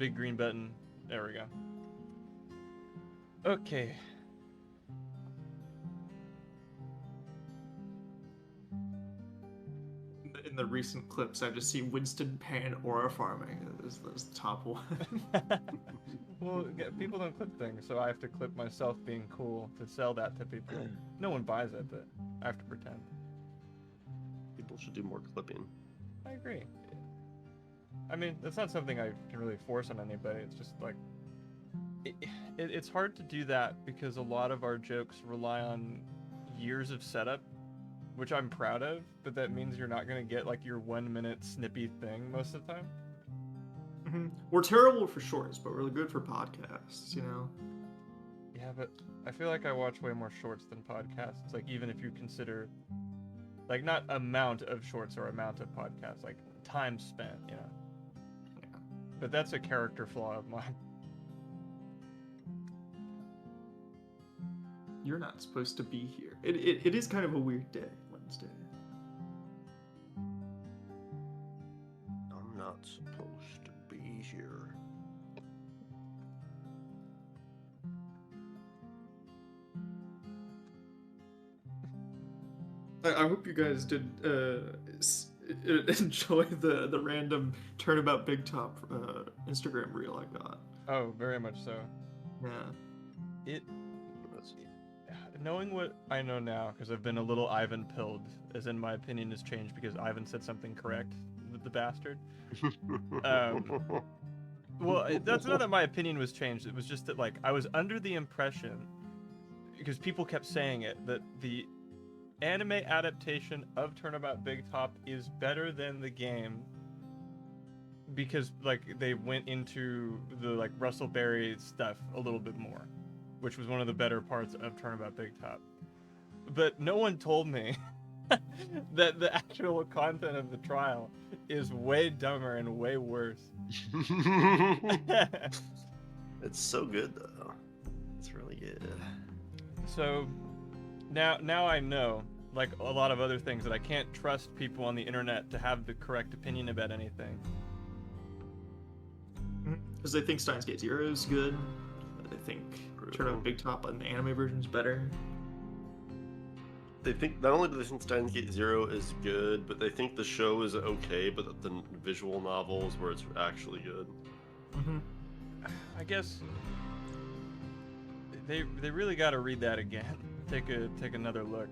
big green button. There we go. Okay. In the recent clips, I just see Winston Pan aura farming as the top one. Well, people don't clip things, so I have to clip myself being cool to sell that to people. No one buys it, but I have to pretend. People should do more clipping. I agree. I mean, that's not something I can really force on anybody. It's just like it's hard to do that because a lot of our jokes rely on years of setup, which I'm proud of, but that means you're not gonna get like your 1 minute snippy thing most of the time. Mm-hmm. We're terrible for shorts, but we're good for podcasts, you know? Yeah, but I feel like I watch way more shorts than podcasts. Like, even if you consider, like, not amount of shorts or amount of podcasts, like time spent, you know? Yeah. But that's a character flaw of mine. You're not supposed to be here. It is kind of a weird day, Wednesday. I'm not supposed to be here. I hope you guys did enjoy the random Turnabout Big Top Instagram reel I got. Oh, very much so. Yeah. Knowing what I know now, because I've been a little Ivan pilled, as in my opinion has changed because Ivan said something correct, the bastard. Well, that's not that my opinion was changed. It was just that, like, I was under the impression, because people kept saying it, that the anime adaptation of Turnabout Big Top is better than the game because, like, they went into the, like, Russell Berry stuff a little bit more, which was one of the better parts of Turnabout Big Top. But no one told me that the actual content of the trial is way dumber and way worse. It's so good though. It's really good. So now I know, like a lot of other things, that I can't trust people on the internet to have the correct opinion about anything. Because they think Steins Gate Zero is good. They think Turnabout Big Top on the anime version is better. They think not only do they think Steins Gate Zero is good, but they think the show is okay, but that the visual novel is where it's actually good. Mm-hmm. I guess they really got to read that again. Take another look.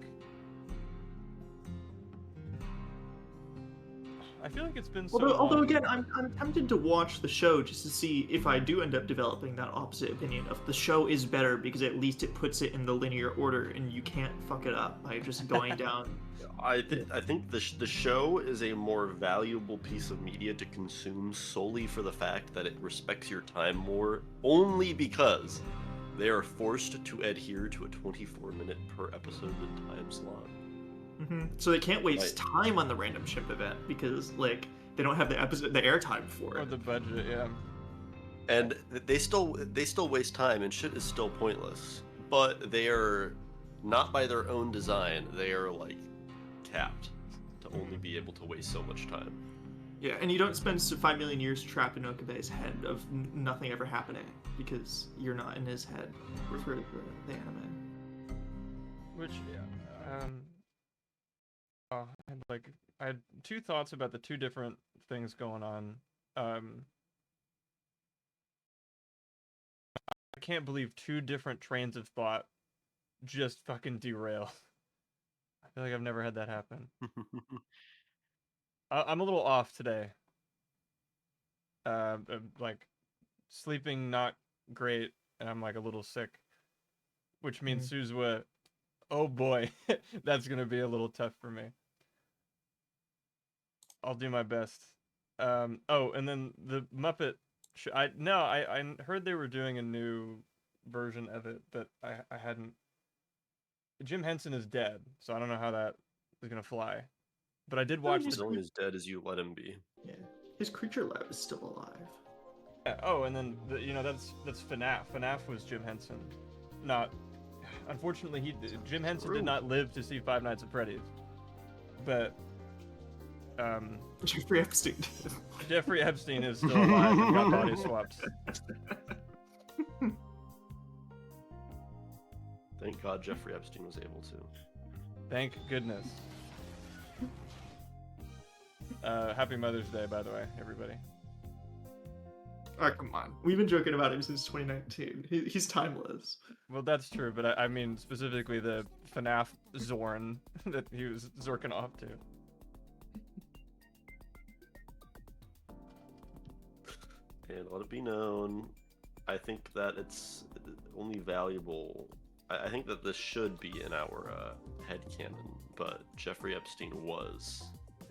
I feel like it's been so Although long. again, I'm tempted to watch the show just to see if I do end up developing that opposite opinion of the show is better because at least it puts it in the linear order and you can't fuck it up by just going down. I think the show is a more valuable piece of media to consume solely for the fact that it respects your time more, only because they are forced to adhere to a 24-minute per episode time slot. Mm-hmm. So they can't waste time on the random ship event because like they don't have the airtime for it. Or the budget, yeah. And they still waste time, and shit is still pointless. But they are not by their own design. They are like capped to only be able to waste so much time. Yeah, and you don't spend 5 million years trapped in Okabe's head of nothing ever happening because you're not in his head for the anime. Which, I had two thoughts about the two different things going on. I can't believe two different trains of thought just fucking derail. I feel like I've never had that happen. I'm a little off today. Like sleeping not great, and I'm like a little sick, which means Suzuwa, oh boy, that's gonna be a little tough for me. I'll do my best. Oh, and then the Muppet. I heard they were doing a new version of it, but I hadn't. Jim Henson is dead, so I don't know how that is gonna fly. But I did watch. He's only as dead as you let him be. Yeah, his creature lab is still alive. Yeah, oh, and then that's FNAF. FNAF was Jim Henson, not. Unfortunately, Jim Henson did not live to see Five Nights at Freddy's, but Jeffrey Epstein. Jeffrey Epstein is still alive and got body swapped. Thank God Jeffrey Epstein was able to. Thank goodness. Happy Mother's Day, by the way, everybody. Oh, come on. We've been joking about him since 2019. He's timeless. Well, that's true, but I mean specifically the FNAF Zorn that he was zorking off to. And let it be known, I think that it's only valuable. I think that this should be in our headcanon, but Jeffrey Epstein was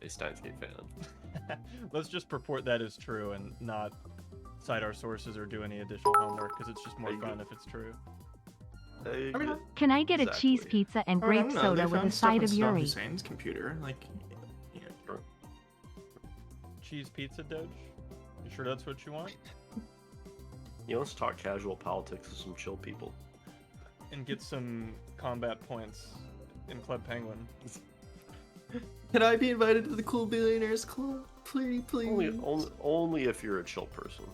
a Steins Gate fan. Let's just purport that is true and not cite our sources or do any additional homework, because it's just more fun if it's true. Can I get a Exactly. cheese pizza and I mean, I grape don't know, they soda with a found stuff side on of Saddam Yuri? Hussein's computer, like, you know. Sure. Cheese pizza, Doge? You sure that's what you want? You know, let's talk casual politics with some chill people. And get some combat points in Club Penguin. Can I be invited to the Cool Billionaires Club? Please, please. Only if you're a chill person.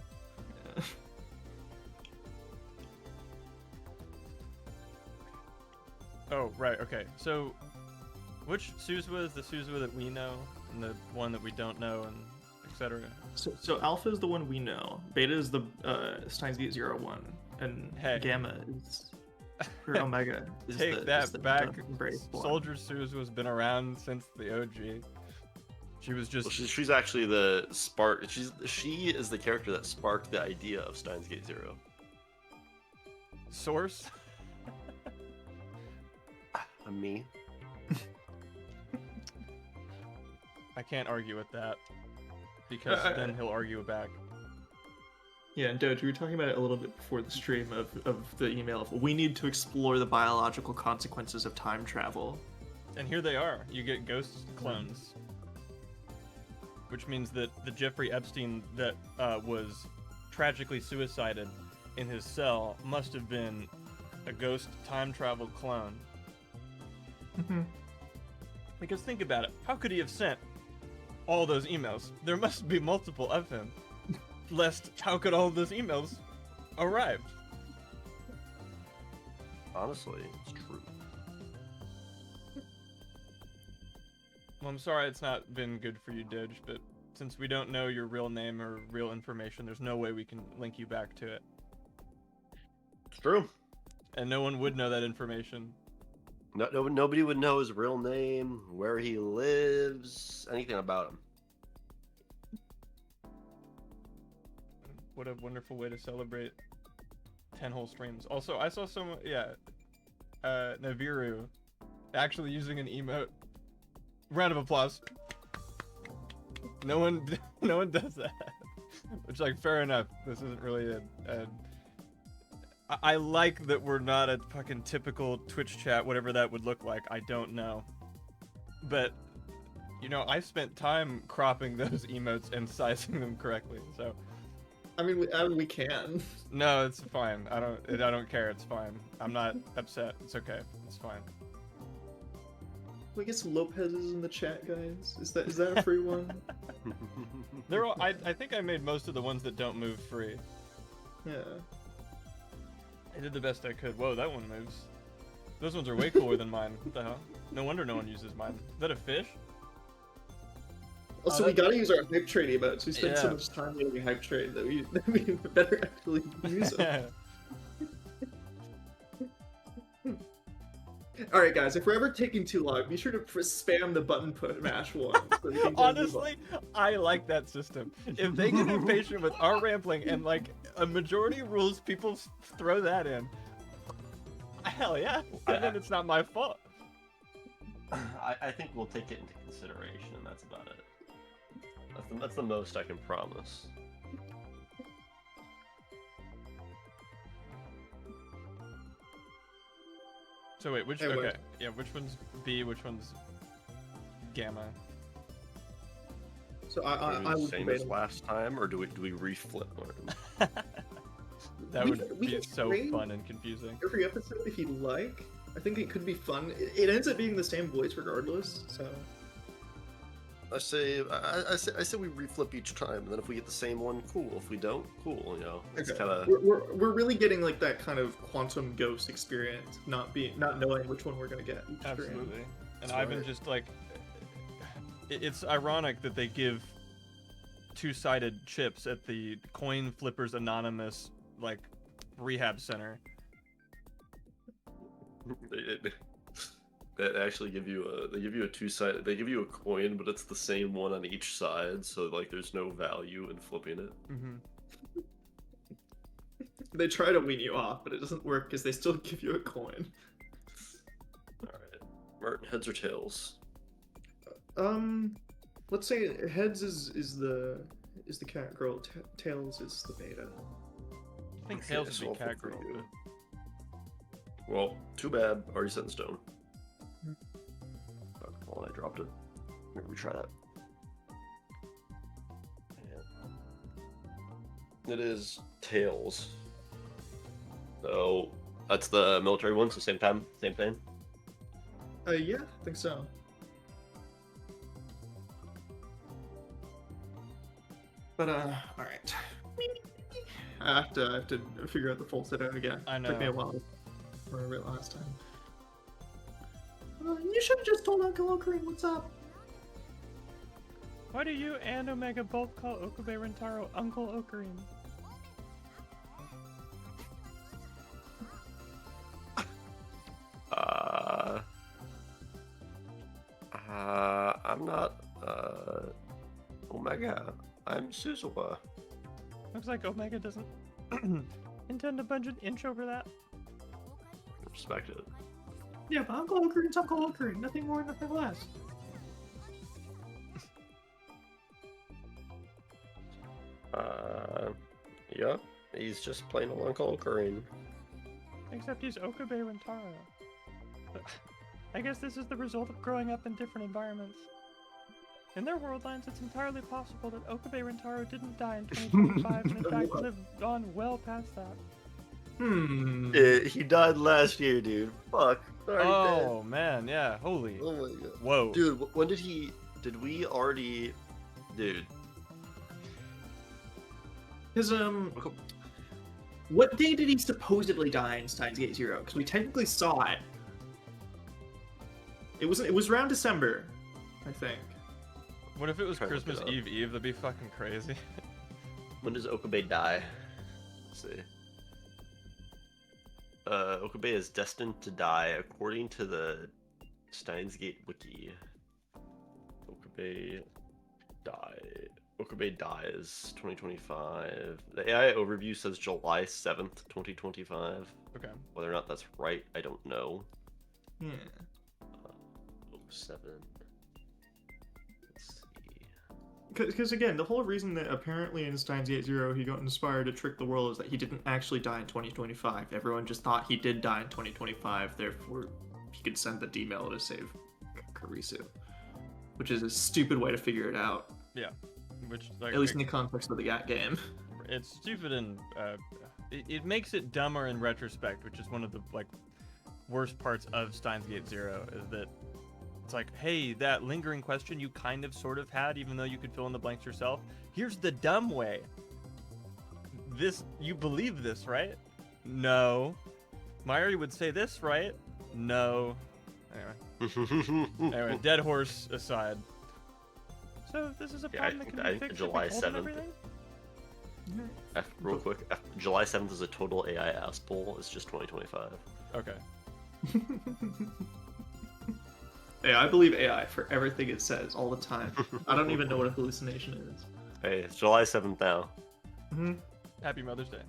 Oh, right, okay. So, which Suzua is the Suzua that we know, and the one that we don't know, and etc.? So Alpha is the one we know. Beta is the Steins Gate 01, and Hey. Gamma is, or Omega is Take the that is the back. brave one. Soldier Suzua's been around since the OG. She was just Well, she's actually the spark. She is the character that sparked the idea of Steins Gate Zero. source. Me. I can't argue with that, because then he'll argue back. Yeah, and Doge, we were talking about it a little bit before the stream of the email of we need to explore the biological consequences of time travel. And here they are. You get ghost clones. Which means that the Jeffrey Epstein that was tragically suicided in his cell must have been a ghost time travel clone. Because think about it. How could he have sent all those emails? There must be multiple of him. Lest, how could all of those emails arrive? Honestly, it's true. Well, I'm sorry it's not been good for you, Doge, but since we don't know your real name or real information, there's no way we can link you back to it. It's true. And no one would know that information. Nobody would know his real name, where he lives, anything about him. What a wonderful way to celebrate 10 whole streams. Also, I saw someone, Naviru actually using an emote. Round of applause. No one does that. Which, like, fair enough. This isn't really I like that we're not a fucking typical Twitch chat, whatever that would look like. I don't know. But, you know, I spent time cropping those emotes and sizing them correctly, so. I mean, we can. No, it's fine. I don't care. It's fine. I'm not upset. It's okay. It's fine. We get some Lopez's in the chat, guys. Is that a free one? They're all, I think I made most of the ones that don't move free. Yeah. I did the best I could. Whoa, that one moves. Those ones are way cooler than mine. What the hell? No wonder no one uses mine. Is that a fish? Also, we gotta use our hype trade emotes. We spend so Yeah. much time getting hype trade that we better actually use them. All right, guys. If we're ever taking too long, be sure to spam the button mash one. So we can get Honestly, I like that system. If they get impatient with our rambling and like a majority rules, people throw that in. Hell yeah. And then it's not my fault. I think we'll take it into consideration, and that's about it. That's the most I can promise. So wait, which Anyway. okay, yeah, which one's B, which one's Gamma? So Are I we would the same debate as last time, or do we reflip one? That We would can- we be can so train- fun and confusing. every episode if you'd like. I think it could be fun. It ends up being the same voice regardless. So I say we reflip each time, and then if we get the same one, cool. If we don't, cool. You know, it's Okay. kind of We're really getting like that kind of quantum ghost experience, not knowing which one we're gonna get. Each Absolutely. stream. And That's Ivan right. just like, it's ironic that they give two-sided chips at the Coin Flippers Anonymous like rehab center. They actually give you a two-sided. They give you a coin, but it's the same one on each side, so like there's no value in flipping it. Mm-hmm. They try to wean you off, but it doesn't work because they still give you a coin. All right, Martin, heads or tails? Let's say heads is the cat girl, tails is the beta. I think Okay, tails so would be I'll cat flip girl. for you. Well, too bad. Already set in stone. Oh, well, I dropped it. Maybe we try that. It is tails. So that's the military one. So same time, same thing. Yeah, I think so. But all right. I have to figure out the full set out again. I know. Took me a while to remember it last time. You should have just told Uncle Ocarina what's up. Why do you and Omega both call Okabe Rentaro Uncle Ocarina? I'm not Omega. I'm Suzuwa. Looks like Omega doesn't intend to budge an inch over that. Respect it. Yeah, but Uncle Ocarina's Uncle Ocarina. Nothing more, nothing less. Yeah, he's just plain old Uncle Ocarina. Except he's Okabe Rentaro. I guess this is the result of growing up in different environments. In their world lines, it's entirely possible that Okabe Rentaro didn't die in 2025 and in fact lived on well past that. He died last year, dude. Fuck. Oh man, yeah, holy. Oh my god. Whoa. Dude, when did he... Did we already... Dude. Because, what day did he supposedly die in Steins Gate Zero? Because we technically saw it. It was around December, I think. What if it was Try to look Christmas it up. Eve? That'd be fucking crazy. When does Okabe die? Let's see. Okabe is destined to die according to the Steins Gate wiki. Okabe dies 2025. The AI overview says July 7th, 2025. Okay. Whether or not that's right, I don't know. Yeah. 07. Let's see. Because again, the whole reason that apparently in Steins Gate Zero he got inspired to trick the world is that he didn't actually die in 2025. Everyone just thought he did die in 2025, therefore he could send the D-mail to save Karisu. Which is a stupid way to figure it out. Yeah. Which, like, At least in the context of the game. it's stupid and it makes it dumber in retrospect, which is one of the like worst parts of Steins Gate Zero, is that it's like, hey, that lingering question you kind of sort of had, even though you could fill in the blanks yourself. Here's the dumb way. You believe this, right? No. Myri would say this, right? No. Anyway, dead horse aside. So this is a problem that can be fixed July if we told them 7th. everything? Real quick, July 7th is a total AI ass poll. It's just 2025. Okay. Yeah, I believe AI for everything it says all the time. I don't even know what a hallucination is. Hey, it's July 7th now. Mm-hmm. Happy Mother's Day.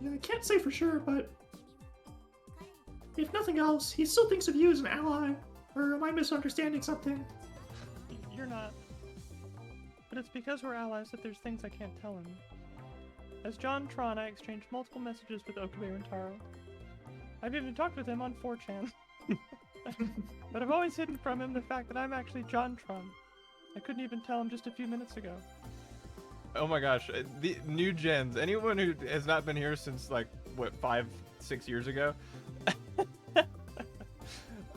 Yeah, I can't say for sure, but if nothing else, he still thinks of you as an ally. Or am I misunderstanding something? You're not. But it's because we're allies that there's things I can't tell him. As John Tron, I exchanged multiple messages with Okabe Rentaro. I've even talked with him on 4chan. But I've always hidden from him the fact that I'm actually John Tron. I couldn't even tell him just a few minutes ago. Oh my gosh, the new gens, anyone who has not been here since like, what, 5-6 years ago?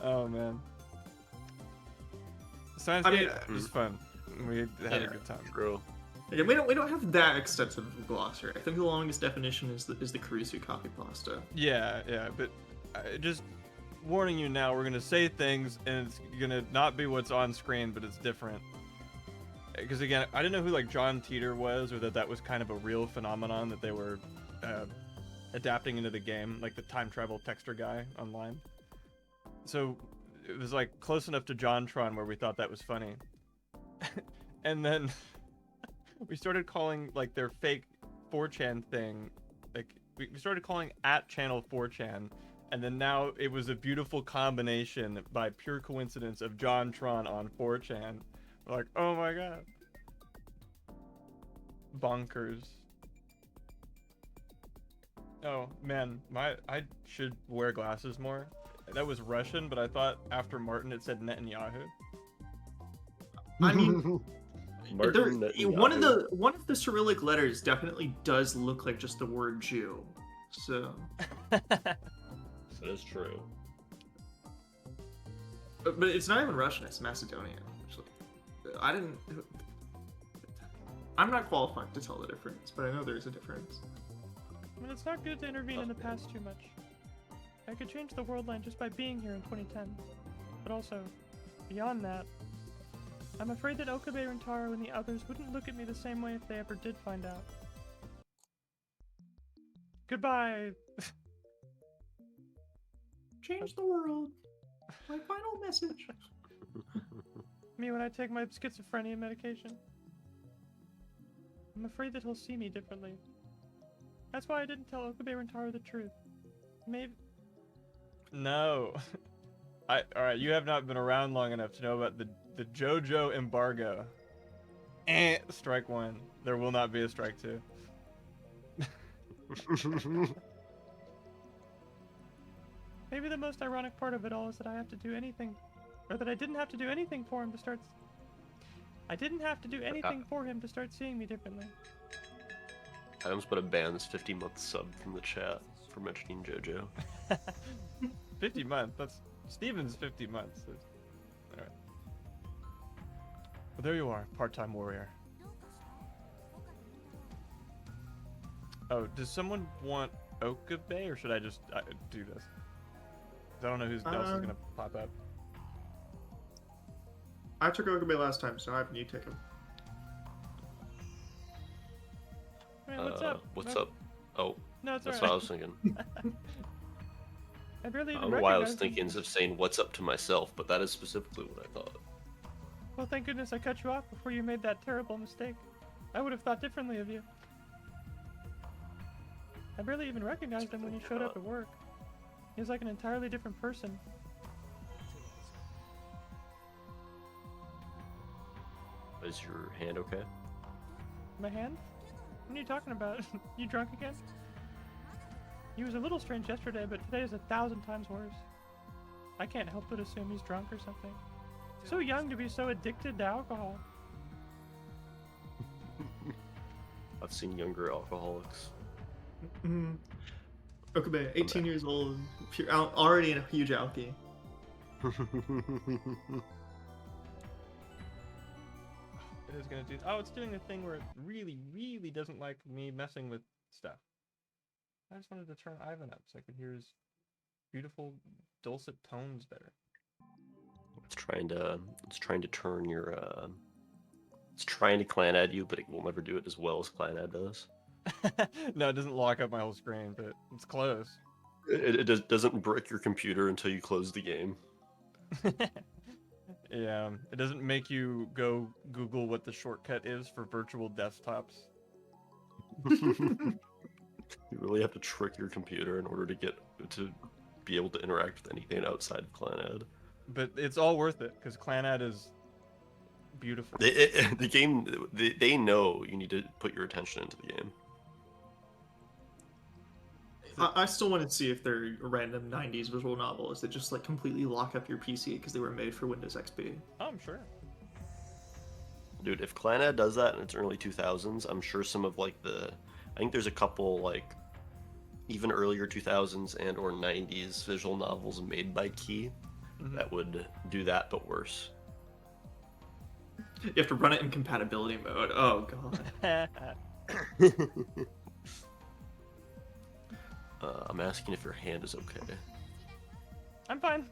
Oh man. Science I mean, Gate was fun. We had a good time. True. Again, we don't have that extensive of a glossary. I think the longest definition is the Karisu copy pasta. Yeah, but just warning you now, we're gonna say things and it's gonna not be what's on screen, but it's different. Because again, I didn't know who like John Teeter was, or that was kind of a real phenomenon that they were adapting into the game, like the time travel texter guy online. So it was like close enough to JonTron where we thought that was funny. And then we started calling like their fake 4chan thing, like we started calling @channel 4chan, and then now it was a beautiful combination by pure coincidence of JonTron on 4chan. We're like, oh my god. Bonkers. Oh man, I should wear glasses more. That was Russian, but I thought after Martin it said Netanyahu. I mean, Martin one of the Cyrillic letters definitely does look like just the word Jew. So That is true. but it's not even Russian, it's Macedonian, actually. I'm not qualified to tell the difference, but I know there's a difference. I mean, it's not good to intervene in the past too much. I could change the world line just by being here in 2010. But also, beyond that, I'm afraid that Okabe Rintaro and the others wouldn't look at me the same way if they ever did find out. Goodbye! Change the world. My final message. Me when I take my schizophrenia medication. I'm afraid that he'll see me differently. That's why I didn't tell Okabe Rintaro the truth. Maybe... No. Alright, you have not been around long enough to know about the JoJo embargo. Strike one. There will not be a strike two. Maybe the most ironic part of it all is that I have to do anything, or that I didn't have to do anything for him to start. I didn't have to do anything for him to start seeing me differently. I almost put a ban's 50-month sub from the chat for mentioning JoJo. 50 months. That's Steven's 50 months. Alright. Well, there you are, part-time warrior. Oh, does someone want Okabe, or should I just do this? 'Cause I don't know who else is gonna pop up. I took Okabe last time, so I have you take him. Hey, what's up? What's up? Oh, No, it's that's alright. what I was thinking. I barely I even don't know why I was recognized him. thinking of saying what's up to myself, but that is specifically what I thought. Well, thank goodness I cut you off before you made that terrible mistake. I would have thought differently of you. I barely even recognized him when he showed up at work. He was like an entirely different person. Is your hand okay? My hand? What are you talking about? You drunk again? He was a little strange yesterday, but today is 1,000 times worse. I can't help but assume he's drunk or something. So young to be so addicted to alcohol. I've seen younger alcoholics. Okabe, 18 years old, already in a huge alky. It is gonna do. Oh, it's doing a thing where it really, really doesn't like me messing with stuff. I just wanted to turn Ivan up so I could hear his beautiful, dulcet tones better. It's trying to turn your it's trying to clan add you, but it will never do it as well as clan add does. No, it doesn't lock up my whole screen, but it's close. It doesn't brick your computer until you close the game. Yeah, it doesn't make you go Google what the shortcut is for virtual desktops. You really have to trick your computer in order to be able to interact with anything outside of clan add. But it's all worth it because Clanad is beautiful. The game, they know you need to put your attention into the game. I still want to see if they're random 90s visual novels that just like completely lock up your PC because they were made for Windows XP. Oh, I'm sure. Dude, if Clanad does that in its early 2000s, I'm sure some of like I think there's a couple like even earlier 2000s and or 90s visual novels made by Key that would do that but worse. You have to run it in compatibility mode. Oh god. I'm asking if your hand is okay. I'm fine.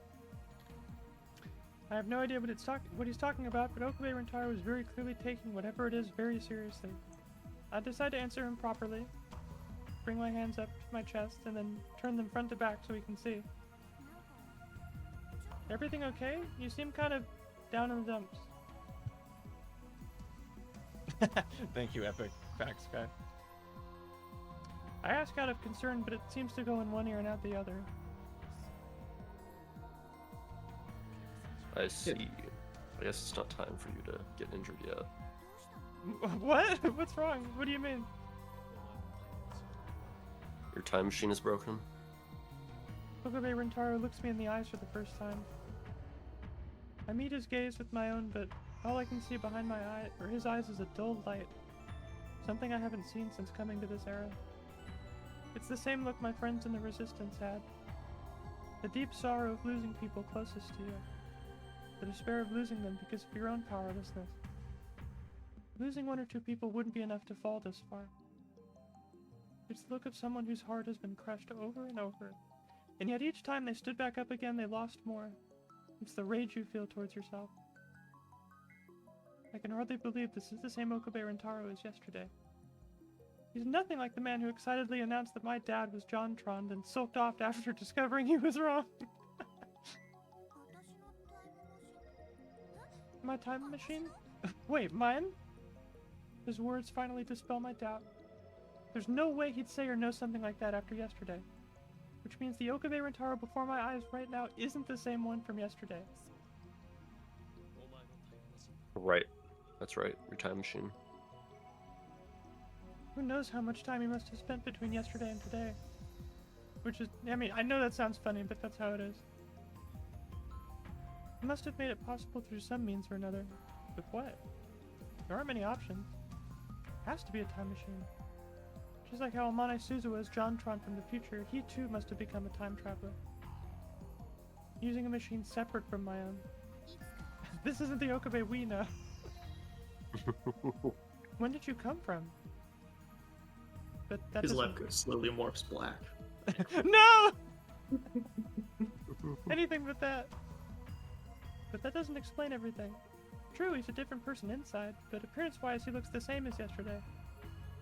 I have no idea what he's talking about, but Okabe Rentaro is very clearly taking whatever it is very seriously. I decide to answer him properly, bring my hands up to my chest, and then turn them front to back so he can see. Everything okay? You seem kind of down in the dumps. Thank you, Epic Facts Guy. I ask out of concern, but it seems to go in one ear and out the other. I see. I guess it's not time for you to get injured yet. What? What's wrong? What do you mean? Your time machine is broken? Okabe Rentaro looks me in the eyes for the first time. I meet his gaze with my own, but all I can see behind my eye, or his eyes, is a dull light. Something I haven't seen since coming to this era. It's the same look my friends in the Resistance had. The deep sorrow of losing people closest to you. The despair of losing them because of your own powerlessness. Losing one or two people wouldn't be enough to fall this far. It's the look of someone whose heart has been crushed over and over, and yet each time they stood back up again they lost more. It's the rage you feel towards yourself. I can hardly believe this is the same Okabe Rentaro as yesterday. He's nothing like the man who excitedly announced that my dad was JonTron, then sulked off after discovering he was wrong. My time machine? Wait, mine? His words finally dispel my doubt. There's no way he'd say or know something like that after yesterday. Which means the Okabe Rentaro before my eyes right now isn't the same one from yesterday. Right. That's right. Your time machine. Who knows how much time he must have spent between yesterday and today. Which is, I mean, I know that sounds funny, but that's how it is. He must have made it possible through some means or another. But what? There aren't many options. It has to be a time machine. Just like how Amane Suzuwa is JonTron from the future, he too must have become a time traveler. Using a machine separate from my own. This isn't the Okabe we know. When did you come from? But that His doesn't... left slowly morphs black. No! Anything but that. But that doesn't explain everything. True, he's a different person inside, but appearance-wise he looks the same as yesterday.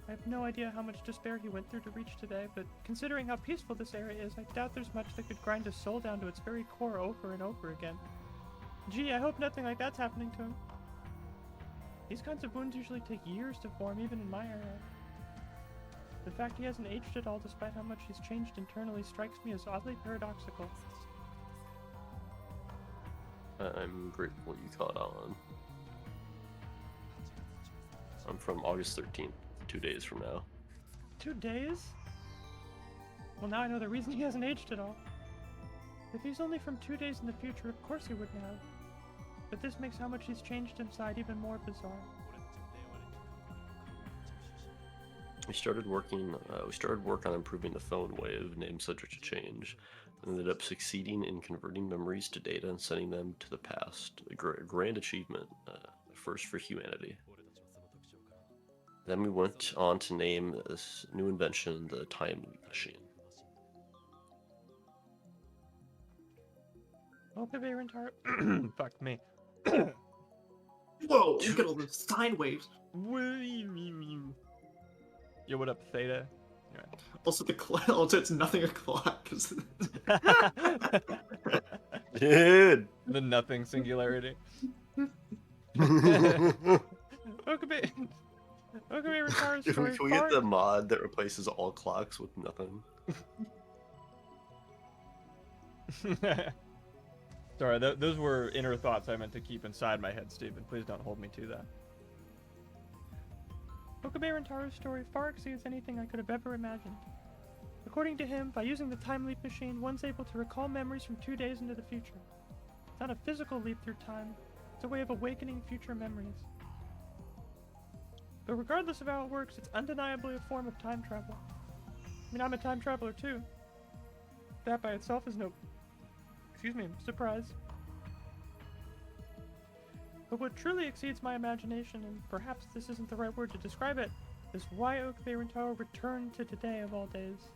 I have no idea how much despair he went through to reach today, but considering how peaceful this area is, I doubt there's much that could grind his soul down to its very core over and over again. Gee, I hope nothing like that's happening to him. These kinds of wounds usually take years to form, even in my era. The fact he hasn't aged at all despite how much he's changed internally strikes me as oddly paradoxical. I'm grateful you caught on. I'm from August 13th, 2 days from now. 2 days? Well, now I know the reason he hasn't aged at all. If he's only from 2 days in the future, of course he wouldn't have. But this makes how much he's changed inside even more bizarre. We started work on improving the phone wave, named subject to change, and ended up succeeding in converting memories to data and sending them to the past. A grand achievement, first for humanity. Then we went on to name this new invention the time loop machine. Okabe Rentaro. Fuck me. Whoa! Look at all the sine waves. Yo, what up, Theta? Right. Also, also it's nothing a clock. Cause... Dude! The nothing singularity. Okabe Rentaro's story. Can we get the mod that replaces all clocks with nothing? Sorry, those were inner thoughts I meant to keep inside my head, Steven. Please don't hold me to that. Okabe Rentaro's story far exceeds anything I could have ever imagined. According to him, by using the time leap machine, one's able to recall memories from 2 days into the future. It's not a physical leap through time, it's a way of awakening future memories. But regardless of how it works, it's undeniably a form of time travel. I mean, I'm a time traveler too. That by itself is no... surprise. But what truly exceeds my imagination, and perhaps this isn't the right word to describe it, is why Okabe Rintaro returned to today of all days.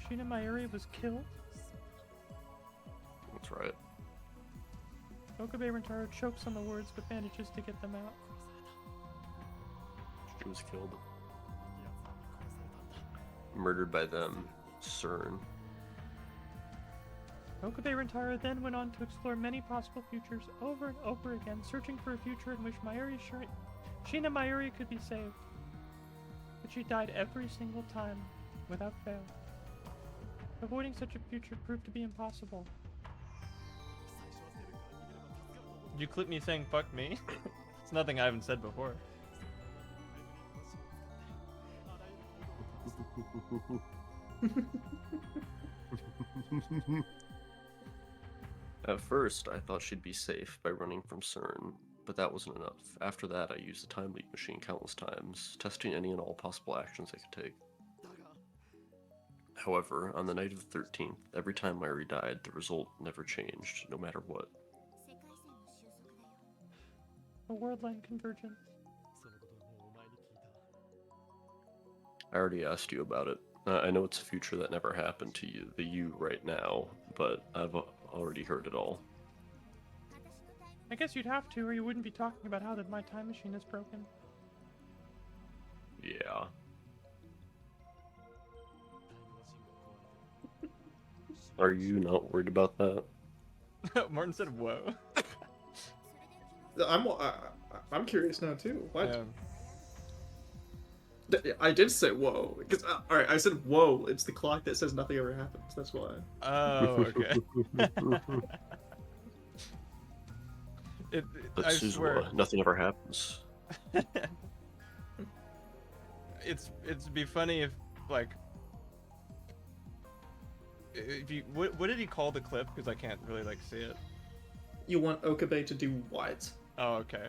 Shina Mayuri was killed. That's right. Okabe Rintaro chokes on the words but manages to get them out. She was killed. Murdered by them. CERN. Okabe Rintaro then went on to explore many possible futures over and over again, searching for a future in which Shina Mayuri could be saved. But she died every single time, without fail. Avoiding such a future proved to be impossible. Did you clip me saying fuck me? It's nothing I haven't said before. At first, I thought she'd be safe by running from CERN, but that wasn't enough. After that, I used the time leap machine countless times, testing any and all possible actions I could take. However, on the night of the 13th, every time Mayuri died, the result never changed, no matter what. A world line convergence. I already asked you about it. I know it's a future that never happened to you, the you right now, but I've already heard it all. I guess you'd have to, or you wouldn't be talking about how my time machine is broken. Yeah. Are you not worried about that? Martin said, "Whoa." I'm curious now too. What? Yeah. I did say whoa because all right, I said whoa. It's the clock that says nothing ever happens. That's why. Oh, okay. I swear, nothing ever happens. it'd be funny if like if you what did he call the clip? Because I can't really like see it. You want Okabe to do what? Oh, okay.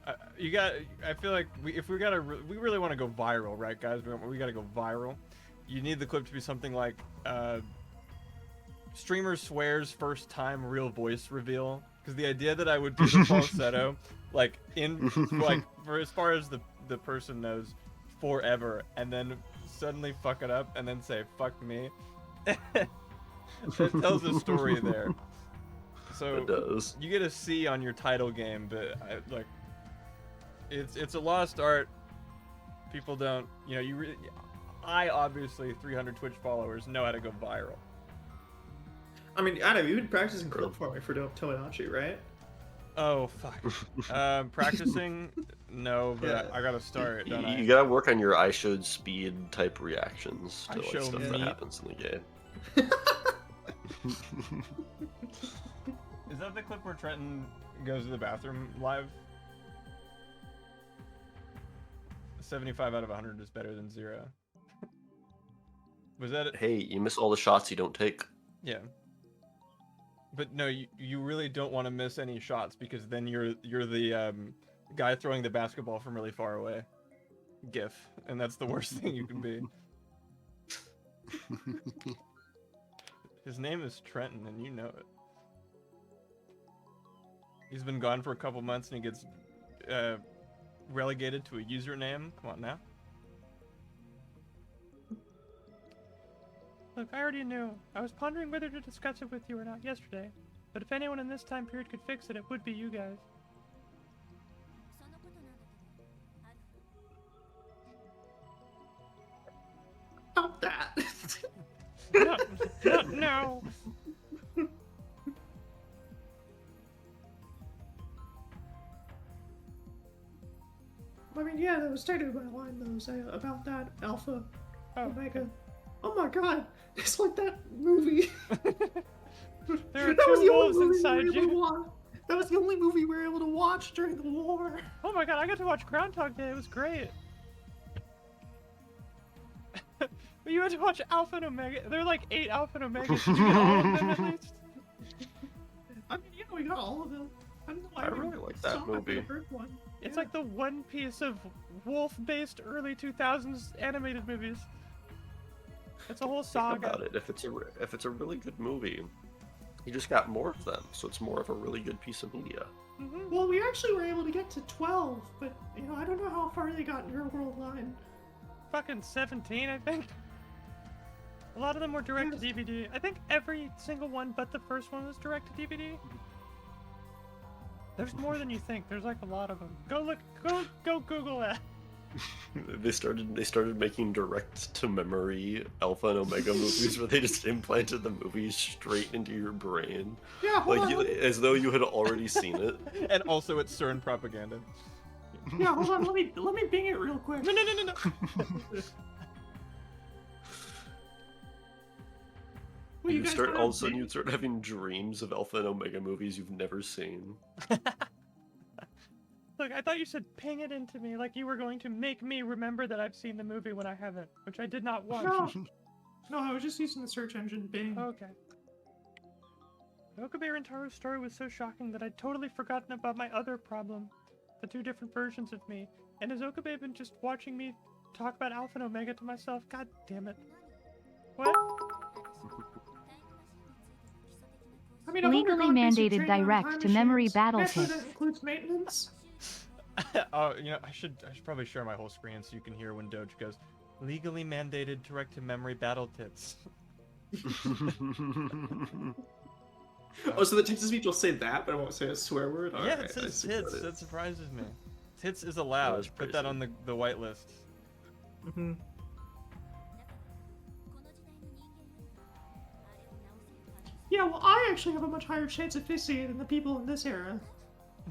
I feel like we really want to go viral, right, guys? We gotta go viral. You need the clip to be something like streamer swears first time real voice reveal, because the idea that I would do the falsetto like for as far as the person knows forever, and then suddenly fuck it up and then say fuck me. It tells a story there. So it does. You get a C on your title game, but it's a lost art. People don't, I obviously 300 Twitch followers know how to go viral. I mean, Adam, you've been practicing clip farming for Tomodachi, right? Oh fuck. Practicing? No, but Yeah. I gotta start. Don't I? You gotta work on your I showed speed type reactions to I like show stuff meat. that happens in the game. Is that the clip where Trenton goes to the bathroom live? 75 out of 100 is better than 0. Was that it? Hey, you miss all the shots you don't take. Yeah. But no, you really don't want to miss any shots, because then you're the guy throwing the basketball from really far away. GIF. And that's the worst thing you can be. His name is Trenton, and you know it. He's been gone for a couple months, and he gets relegated to a username. Come on now. Look, I already knew. I was pondering whether to discuss it with you or not yesterday, but if anyone in this time period could fix it, it would be you guys. Stop that. No. I mean, yeah, that was technically my line, though, about that Alpha Omega. Oh my god, it's like that movie. There are two wolves inside you. That was the only movie we were able to watch during the war. Oh my god, I got to watch Groundhog Day. It was great. But you had to watch Alpha and Omega. There are like 8 Alpha and Omegas. Did you get all of them at least? I mean, yeah, we got all of them. I really like that movie. It's like the One Piece of wolf-based early 2000s animated movies. It's a whole saga. Think about it. If it's a really good movie, You just got more of them, so it's more of a really good piece of media. Mm-hmm. Well, we actually were able to get to 12, but, I don't know how far they got in your world line. Fucking 17, I think. A lot of them were direct to DVD. I think every single one but the first one was direct to DVD. There's more than you think. There's like a lot of them. Go Google that. They started making direct to memory Alpha and Omega movies where they just implanted the movies straight into your brain. Yeah, hold like on. as though you had already seen it. And also it's CERN propaganda. Yeah, hold on. Let me bing it real quick. No. Well, You start all of a sudden you'd start having dreams of Alpha and Omega movies you've never seen. Look, I thought you said ping it into me, like you were going to make me remember that I've seen the movie when I haven't, which I did not want. No, I was just using the search engine Bing. Okay. Okabe Rintaro's story was so shocking that I'd totally forgotten about my other problem. The two different versions of me. And has Okabe been just watching me talk about Alpha and Omega to myself? God damn it. What? I mean, I've Legally undergone basic mandated training on time direct-to-memory machines. battle Yes, but tips. that includes maintenance. Oh, I should probably share my whole screen so you can hear when Doge goes, legally mandated direct-to-memory battle tits. Oh, so the text-to-speech will say that, but I won't say a swear word? Yeah, it says tits. That surprises me. Tits is allowed. That's Put that on the whitelist. Mm-hmm. Yeah, well, I actually have a much higher chance of fixing it than the people in this era.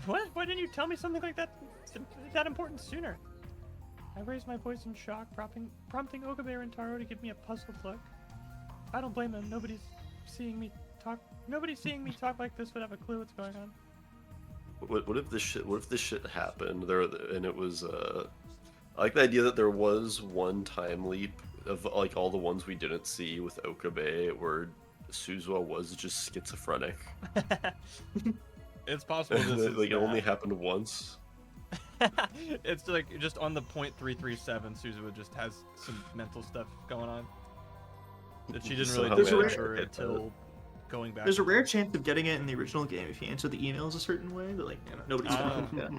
What? Why didn't you tell me something like that important sooner? I raised my voice in shock, prompting Okabe Rintaro to give me a puzzled look. I don't blame him. Nobody seeing me talk like this would have a clue what's going on. What if this shit happened there and it was I like the idea that there was one time leap of like all the ones we didn't see with Okabe where Suzuha was just schizophrenic. It's possible this is like it only happened once. It's like just on the .337, Suzuha just has some mental stuff going on that she didn't really discover until going back. There's a rare chance of getting it in the original game if you answer the emails a certain way, but like nobody's gonna do that.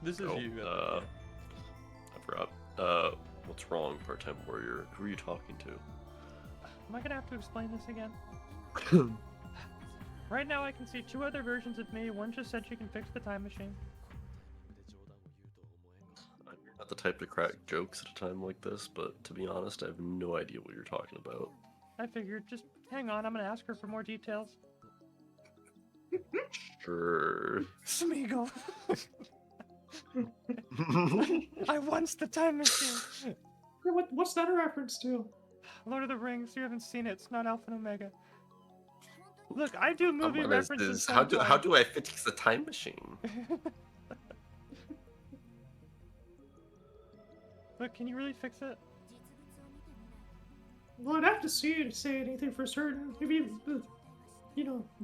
This is you. I forgot. What's wrong, part-time warrior? Who are you talking to? Am I gonna have to explain this again? Right now I can see two other versions of me. One just said she can fix the time machine. I'm not the type to crack jokes at a time like this, but to be honest, I have no idea what you're talking about. I figured, just hang on, I'm gonna ask her for more details. Sure. Smeagol! I once the time machine! What's that a reference to? Lord of the Rings, you haven't seen it, it's not Alpha and Omega. Look, I do movie references. How do I fix the time machine? Look, can you really fix it? Well, I'd have to see you to say anything for certain. If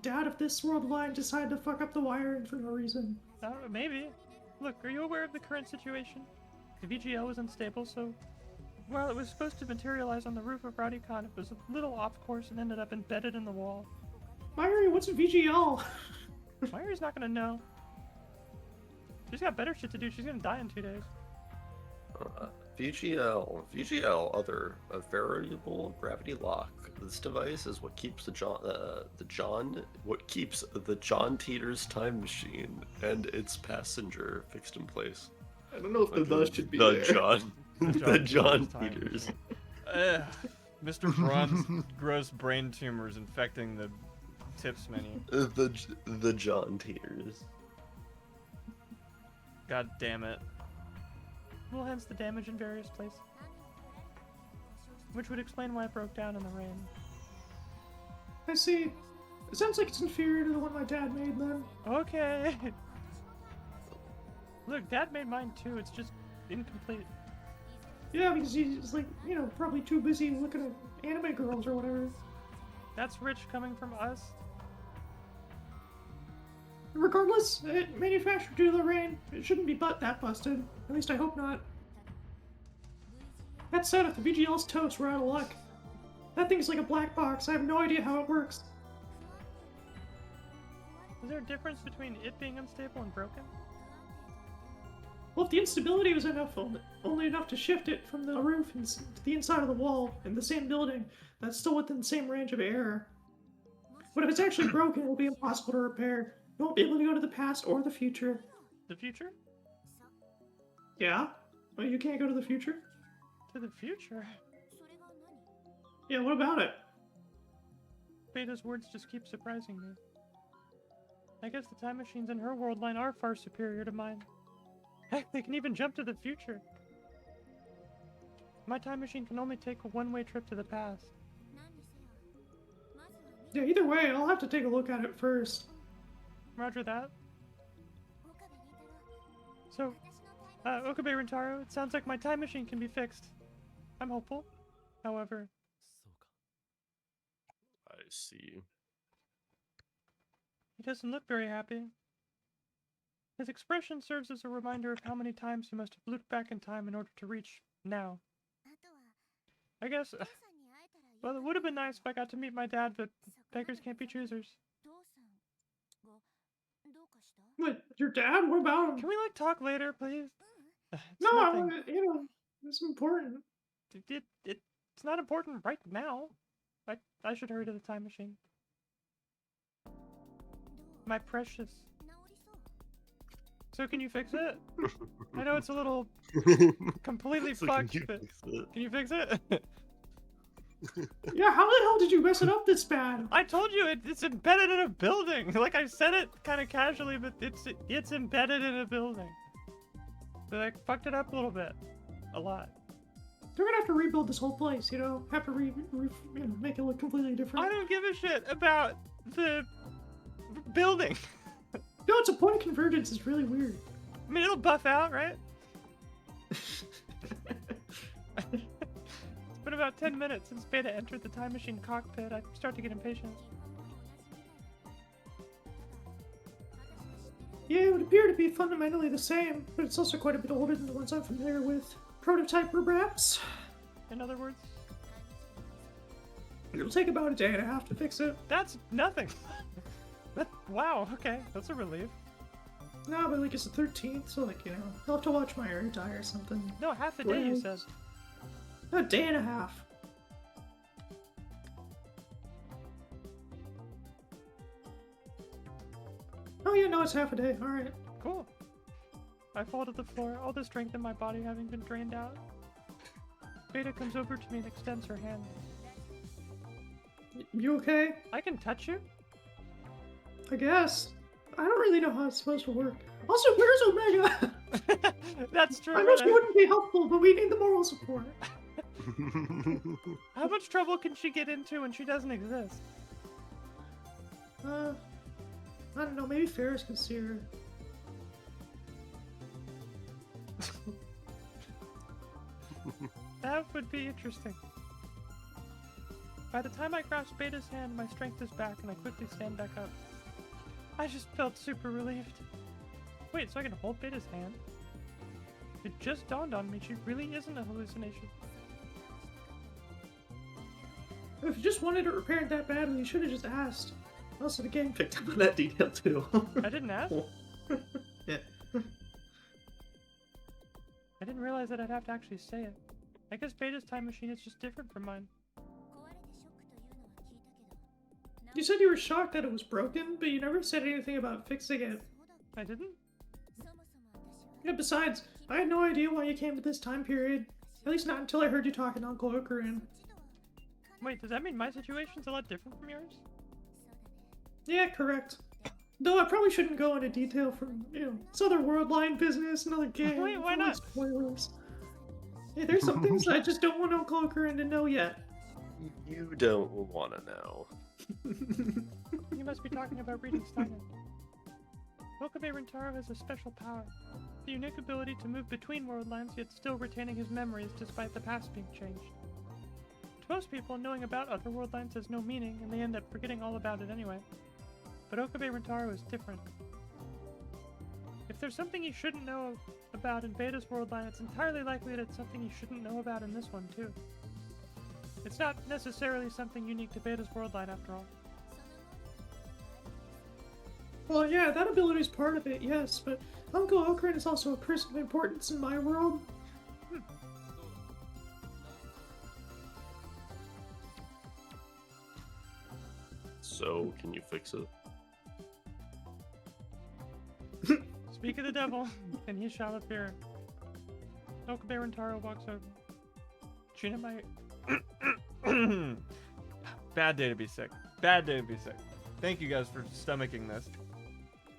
dad of this world line decided to fuck up the wiring for no reason. I don't know, maybe. Look, are you aware of the current situation? The VGL was unstable, so while it was supposed to materialize on the roof of Raducon, it was a little off course and ended up embedded in the wall. Myri, what's a VGL? Myri's not gonna know. She's got better shit to do. She's gonna die in 2 days. VGL, a variable gravity lock. This device is what keeps the John Teeter's time machine and its passenger fixed in place. I don't know if the should be the there. John Peters. Mr. Braun's gross brain tumors infecting the tips menu. The John Peters. God damn it. Well, hence the damage in various places. Which would explain why it broke down in the rain. I see. It sounds like it's inferior to the one my dad made, then. Okay. Look, Dad made mine too. It's just incomplete. Yeah, because he's like, probably too busy looking at anime girls or whatever. That's rich coming from us. Regardless, it manufactured due to the rain. It shouldn't be that busted. At least I hope not. That said, if the VGL's toast, we're out of luck. That thing's like a black box. I have no idea how it works. Is there a difference between it being unstable and broken? Well, if the instability was enough, only enough to shift it from the roof and to the inside of the wall in the same building, that's still within the same range of error. But if it's actually broken, it will be impossible to repair. You won't be able to go to the past or the future. The future? Yeah? Well, you can't go to the future? To the future? Yeah, what about it? Beta's words just keep surprising me. I guess the time machines in her world line are far superior to mine. Heck, they can even jump to the future. My time machine can only take a one-way trip to the past. Yeah, either way, I'll have to take a look at it first. Roger that. So, Okabe Rintaro, it sounds like my time machine can be fixed. I'm hopeful. However... I see. He doesn't look very happy. His expression serves as a reminder of how many times he must have looped back in time in order to reach now. I guess, well, it would have been nice if I got to meet my dad, but beggars can't be choosers. Wait, your dad? What about him? Can we, like, talk later, please? No, it's important. It's not important right now. I should hurry to the time machine. My precious. So can you fix it? I know it's a little completely fucked, but can you fix it? Yeah, how the hell did you mess it up this bad? I told you it's embedded in a building. Like, I said it kind of casually, but it's embedded in a building. They like fucked it up a little bit, a lot. They're gonna have to rebuild this whole place, you know? Have to make it look completely different. I don't give a shit about the building. No, it's a point of convergence. It's really weird. I mean, it'll buff out, right? It's been about 10 minutes since Beta entered the time machine cockpit. I start to get impatient. Yeah, it would appear to be fundamentally the same, but it's also quite a bit older than the ones I'm familiar with. Prototype, perhaps? In other words? It'll take about a day and a half to fix it. That's nothing. Wow, okay, that's a relief. No, but like it's the 13th, so like, you know, I'll have to watch my air die or something. No, half a day, you said. A day and a half. Oh yeah, no, it's half a day, alright. Cool. I fall to the floor, all the strength in my body having been drained out. Beta comes over to me and extends her hand. You okay? I can touch you? I guess. I don't really know how it's supposed to work. Also, where's Omega? That's true. I know she wouldn't be helpful, but we need the moral support. How much trouble can she get into when she doesn't exist? I don't know, maybe Ferris can see her. That would be interesting. By the time I grasp Beta's hand, my strength is back and I quickly stand back up. I just felt super relieved. Wait, so I can hold Beta's hand? It just dawned on me she really isn't a hallucination. If you just wanted it repaired that badly, you should have just asked. Also, the game picked up on that detail too. I didn't ask? Yeah. I didn't realize that I'd have to actually say it. I guess Beta's time machine is just different from mine. You said you were shocked that it was broken, but you never said anything about fixing it. I didn't? Yeah, besides, I had no idea why you came to this time period. At least not until I heard you talking to Uncle Okurin. Wait, does that mean my situation's a lot different from yours? Yeah, correct. Though I probably shouldn't go into detail from, you know, it's other world line business, another game. Wait, why not? Spoilers. Hey, there's some things I just don't want Uncle Okurin to know yet. You don't want to know. You must be talking about reading Steiner. Okabe Rintaro has a special power. The unique ability to move between world lines yet still retaining his memories despite the past being changed. most people, knowing about other world lines has no meaning, and they end up forgetting all about it anyway. But Okabe Rentaro is different. If there's something you shouldn't know about in Beta's world line, it's entirely likely that it's something you shouldn't know about in this one, too. It's not necessarily something unique to Beta's world line, after all. Well, yeah, that ability's part of it, yes, but Uncle Okran is also a person of importance in my world. So, can you fix it? Speak of the devil, and he shall appear. Okabe Rentaro walks over. Shinamai... Bad day to be sick. Bad day to be sick. Thank you guys for stomaching this.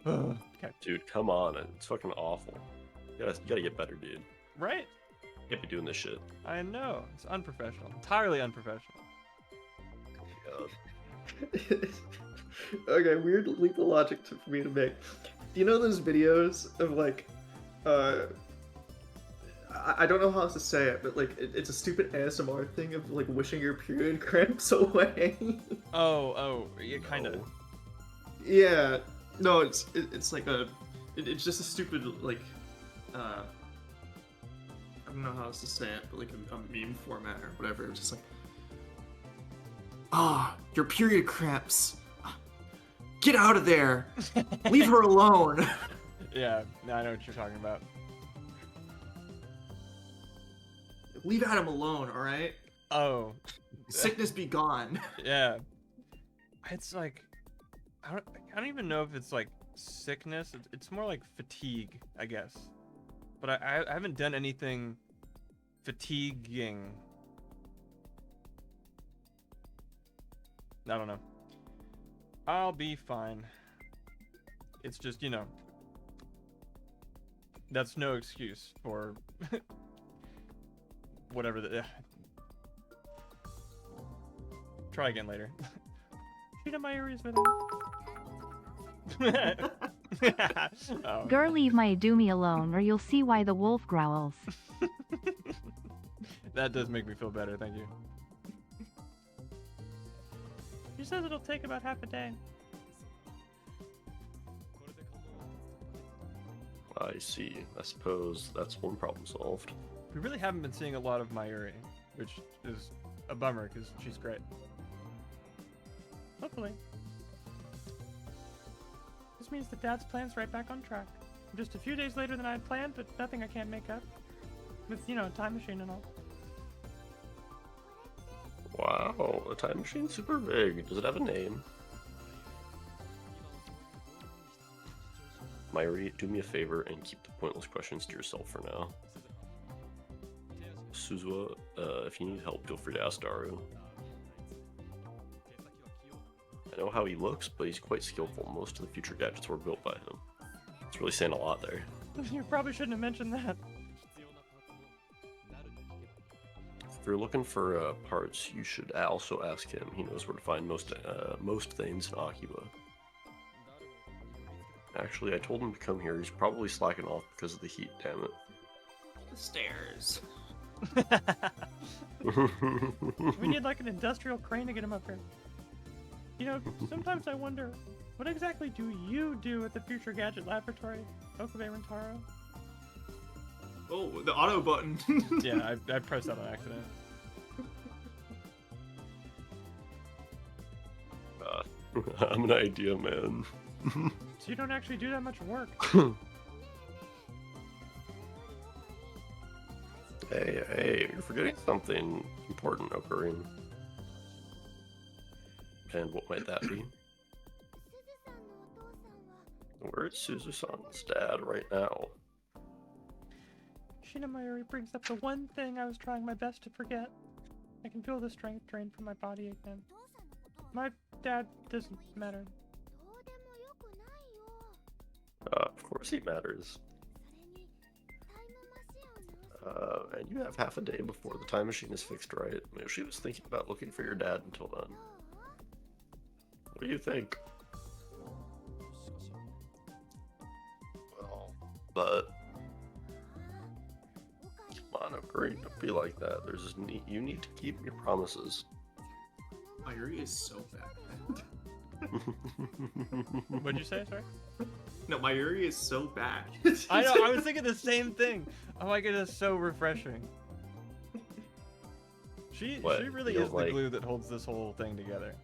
Okay. Dude, come on. It's fucking awful. You gotta get better, dude. Right? You can't be doing this shit. I know. It's unprofessional. Entirely unprofessional. Okay, weird leap of logic for me to make. Do you know those videos of like, I don't know how else to say it, but like it's a stupid ASMR thing of like wishing your period cramps away. Oh, yeah, kind of. Yeah, no, it's like it's just a stupid like, I don't know how else to say it, but like a meme format or whatever. It's just like, your period cramps. Get out of there! Leave her alone! Yeah, I know what you're talking about. Leave Adam alone, alright? Oh. Sickness be gone. Yeah. It's like, I don't even know if it's like sickness. It's more like fatigue, I guess. But I haven't done anything fatiguing. I don't know. I'll be fine. It's just, you know, that's no excuse for whatever the... Try again later. Shinamai is with him. Oh. Girl, leave my Adumi alone or you'll see why the wolf growls. That does make me feel better, thank you. She says it'll take about half a day. I see. I suppose that's one problem solved. We really haven't been seeing a lot of Mayuri, which is a bummer because she's great. Hopefully. This means that Dad's plan's right back on track. I'm just a few days later than I had planned, but nothing I can't make up. With, you know, time machine and all. Wow, the time machine's super big. Does it have a name? Mayuri, do me a favor and keep the pointless questions to yourself for now. Suzuha, if you need help, feel free to ask Daru. I know how he looks, but he's quite skillful. Most of the future gadgets were built by him. It's really saying a lot there. You probably shouldn't have mentioned that. If you're looking for parts, you should also ask him. He knows where to find most things in Akiba. Actually, I told him to come here. He's probably slacking off because of the heat, damn it. The stairs. We need like an industrial crane to get him up here. You know, sometimes I wonder, what exactly do you do at the Future Gadget Laboratory, Okabe Rentaro? Oh, the auto button. Yeah, I pressed that on accident. I'm an idea man. So you don't actually do that much work. Hey, you're forgetting something important, Okarin. And what might that be? Where's Suzu-san's dad right now? Shinamai brings up the one thing I was trying my best to forget. I can feel the strength drain from my body again. My dad doesn't matter. Of course he matters. And you have half a day before the time machine is fixed, right? Maybe she was thinking about looking for your dad until then. What do you think? Well, but... Come on, Ocarina. Don't be like that. You need to keep your promises. Mayuri is so bad. What'd you say? Sorry. No, Mayuri is so bad. I know. I was thinking the same thing. Oh my goodness, so refreshing. She really is the glue that holds this whole thing together.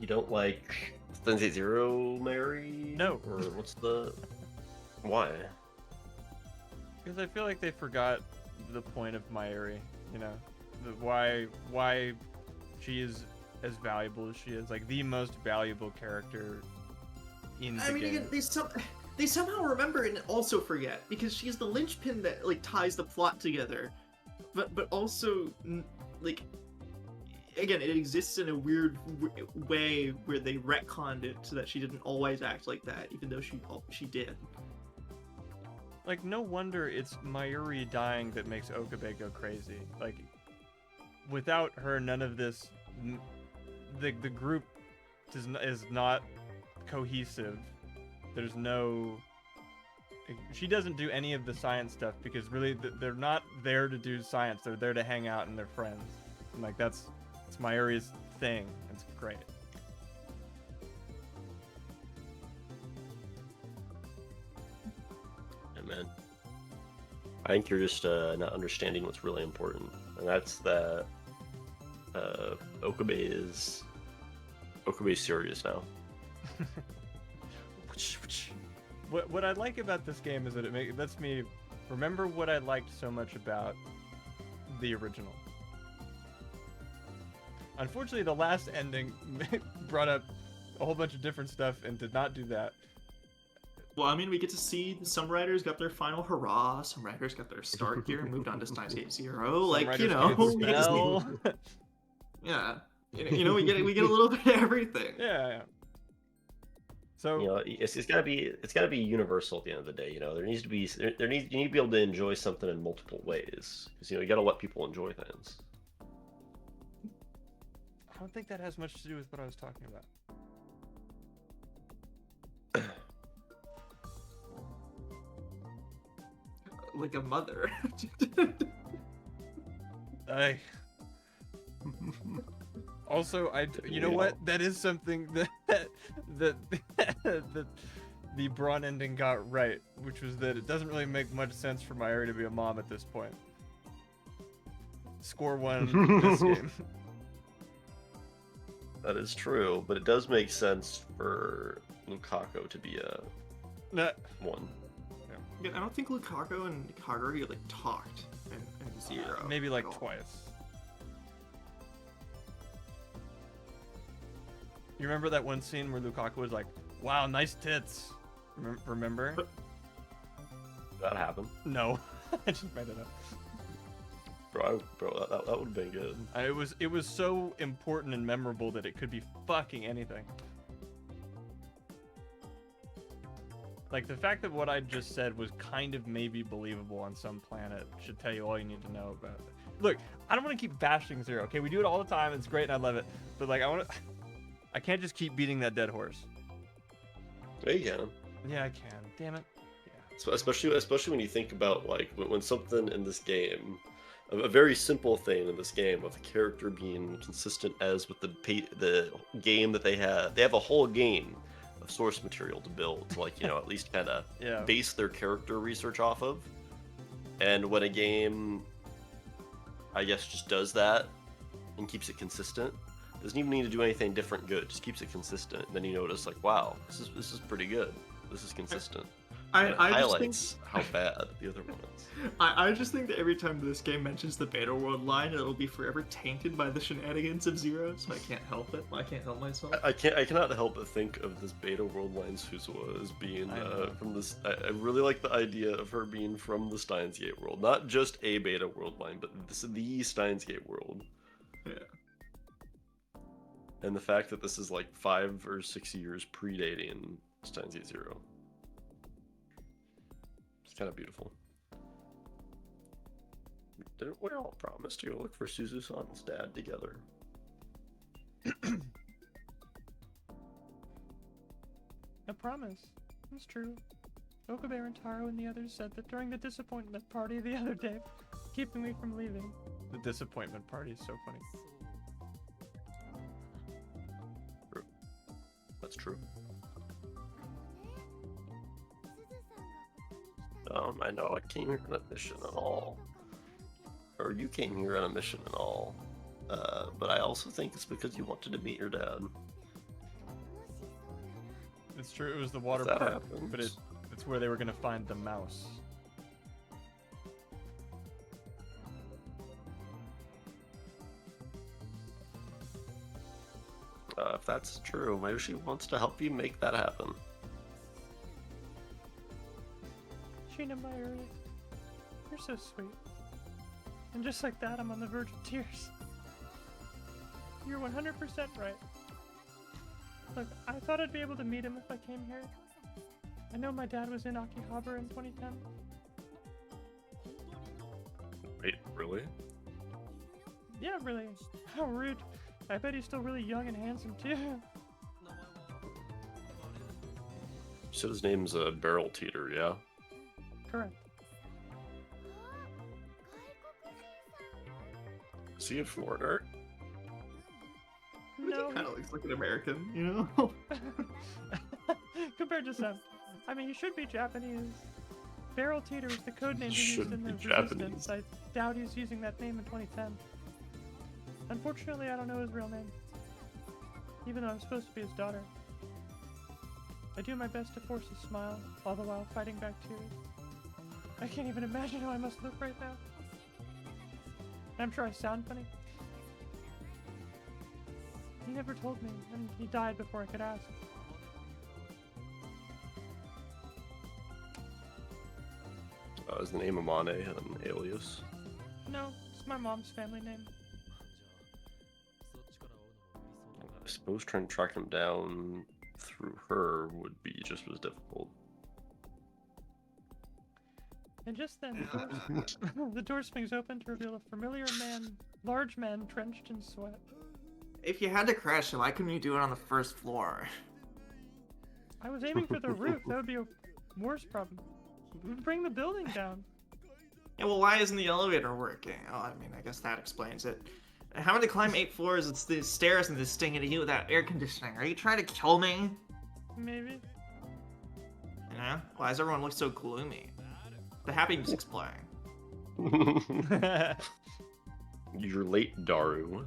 You don't like Sensei Zero, Mary? No. Or what's the? Why? Because I feel like they forgot the point of Mayuri. You know, why she is as valuable as she is, like the most valuable character in the game. Again, they somehow remember and also forget because she's the linchpin that like ties the plot together, but also like again it exists in a weird way where they retconned it so that she didn't always act like that, even though she did. Like, no wonder it's Mayuri dying that makes Okabe go crazy. Like, without her, none of this. The group is not cohesive. There's no. She doesn't do any of the science stuff because really they're not there to do science. They're there to hang out and they're friends. And like it's Mayuri's thing. It's great. Man, I think you're just not understanding what's really important, and that's that Okabe's serious now. What I like about this game is that it lets me remember what I liked so much about the original. Unfortunately, the last ending brought up a whole bunch of different stuff and did not do that. Well, I mean, we get to see some writers got their final hurrah, some writers got their start here and moved on to Steins Gate Zero. Like, you know, we just need... yeah, you know, we get a little bit of everything. Yeah. So you know, it's gotta be universal at the end of the day. You know, you need to be able to enjoy something in multiple ways because you gotta let people enjoy things. I don't think that has much to do with what I was talking about. Like a mother. Also, you know what? That is something that the Braun ending got right, which was that it doesn't really make much sense for Mayuri to be a mom at this point. Score one this game. That is true, but it does make sense for Lukaku to be a one. Yeah, I don't think Lukaku and Kagura like talked in Zero. Maybe like twice. You remember that one scene where Lukaku was like, "Wow, nice tits." Remember? That happened. No, I just made it up. Bro, that would have been good. It was so important and memorable that it could be fucking anything. Like, the fact that what I just said was kind of maybe believable on some planet should tell you all you need to know about it. Look, I don't want to keep bashing Zero, okay? We do it all the time, it's great and I love it. But, like, I can't just keep beating that dead horse. Yeah, you can. Yeah, I can. Damn it. Yeah. So especially when you think about, like, when something in this game, a very simple thing in this game of a character being consistent as with the game that they have a whole game of source material to build to, like, you know, at least kind of base their character research off of. And when a game, I guess, just does that and keeps it consistent, doesn't even need to do anything different good, just keeps it consistent, and then you notice, like, wow, this is pretty good, this is consistent. I highlights just think... how bad the other one is. I just think that every time this game mentions the Beta World line, it'll be forever tainted by the shenanigans of Zero, so I can't help it. I can't help myself. I cannot help but think of this Beta World line Suzuha as being from this. I really like the idea of her being from the Steins Gate world, not just a Beta World line, but the Steins Gate world. Yeah. And the fact that this is like 5 or 6 years predating Steins Gate Zero. It's kind of beautiful. Didn't we all promise to go look for Suzu-san's dad together? I promise. It's true. Okabe and Taro and the others said that during the disappointment party the other day, keeping me from leaving. The disappointment party is so funny. True. That's true. I know I came here on a mission and all. Or you came here on a mission and all. But I also think it's because you wanted to meet your dad. It's true, it was the water That park, but happens. it's where they were gonna find the mouse. If that's true, maybe she wants to help you make that happen. Sheena Meyer, you're so sweet. And just like that, I'm on the verge of tears. You're 100% right. Look, I thought I'd be able to meet him if I came here. I know my dad was in Akihabara in 2010. Wait, really? Yeah, really. How rude. I bet he's still really young and handsome, too. You said his name's Barrel Teeter, yeah? Correct. Is he a foreigner? No. He kind of looks like an American, you know? Compared to some. I mean, he should be Japanese. Barrel Teeter was the code name he used Should in the be Resistance. Japanese. I doubt he's using that name in 2010. Unfortunately, I don't know his real name. Even though I'm supposed to be his daughter. I do my best to force a smile, all the while fighting back tears. I can't even imagine how I must look right now. I'm sure I sound funny. He never told me, and he died before I could ask. Is the name Amane an alias? No, it's my mom's family name. I suppose trying to track him down through her would be just as difficult. And just then, the door swings open to reveal a familiar man, large man drenched in sweat. If you had to crash it, why couldn't you do it on the first floor? I was aiming for the roof. That would be a worse problem. It would bring the building down. Yeah, well, why isn't the elevator working? Oh, I mean, I guess that explains it. Having to climb 8 floors, it's the stairs and this thing, and you without air conditioning. Are you trying to kill me? Maybe. You know? Why does everyone look so gloomy? The happy music's playing. You're late, Daru.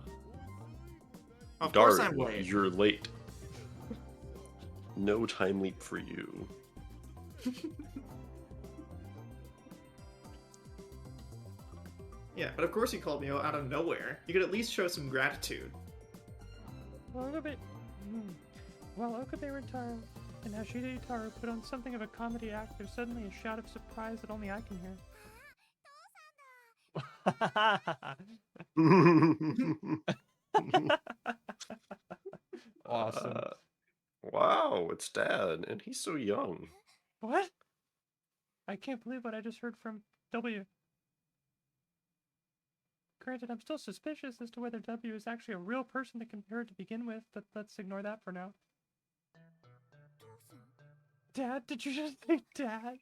Of Daru, course I'm late. you're late. No time leap for you. Yeah, but of course you called me out of nowhere. You could at least show some gratitude. Well, Okabe Rintaro and Hashida Itaru put on something of a comedy act, there's suddenly a shout of surprise that only I can hear. Awesome. Wow, it's Dad, and he's so young. What? I can't believe what I just heard from W. Granted, I'm still suspicious as to whether W is actually a real person to compare to begin with, but let's ignore that for now. Dad? Did you just say Dad?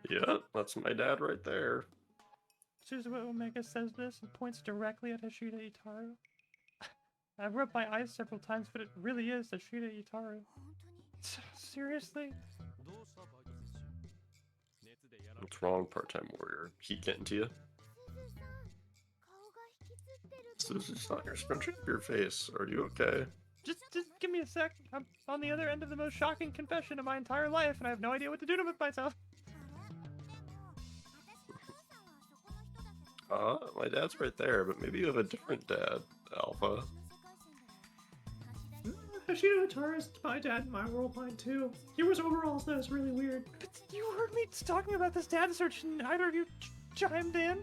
Yeah, that's my dad right there. Suzuwa Omega says this and points directly at Hashida Itaru. I've rubbed my eyes several times, but it really is Hashida Itaru. Seriously? What's wrong, part-time warrior? Heat getting to you? Suzu's not here, scrunching up your face. Are you okay? Just give me a sec. I'm on the other end of the most shocking confession of my entire life, and I have no idea what to do with myself. My dad's right there, but maybe you have a different dad, Alpha. Hashida Itaru's my dad in my world line too. He wears overalls, that is really weird. But you heard me talking about this dad search, and neither of you chimed in.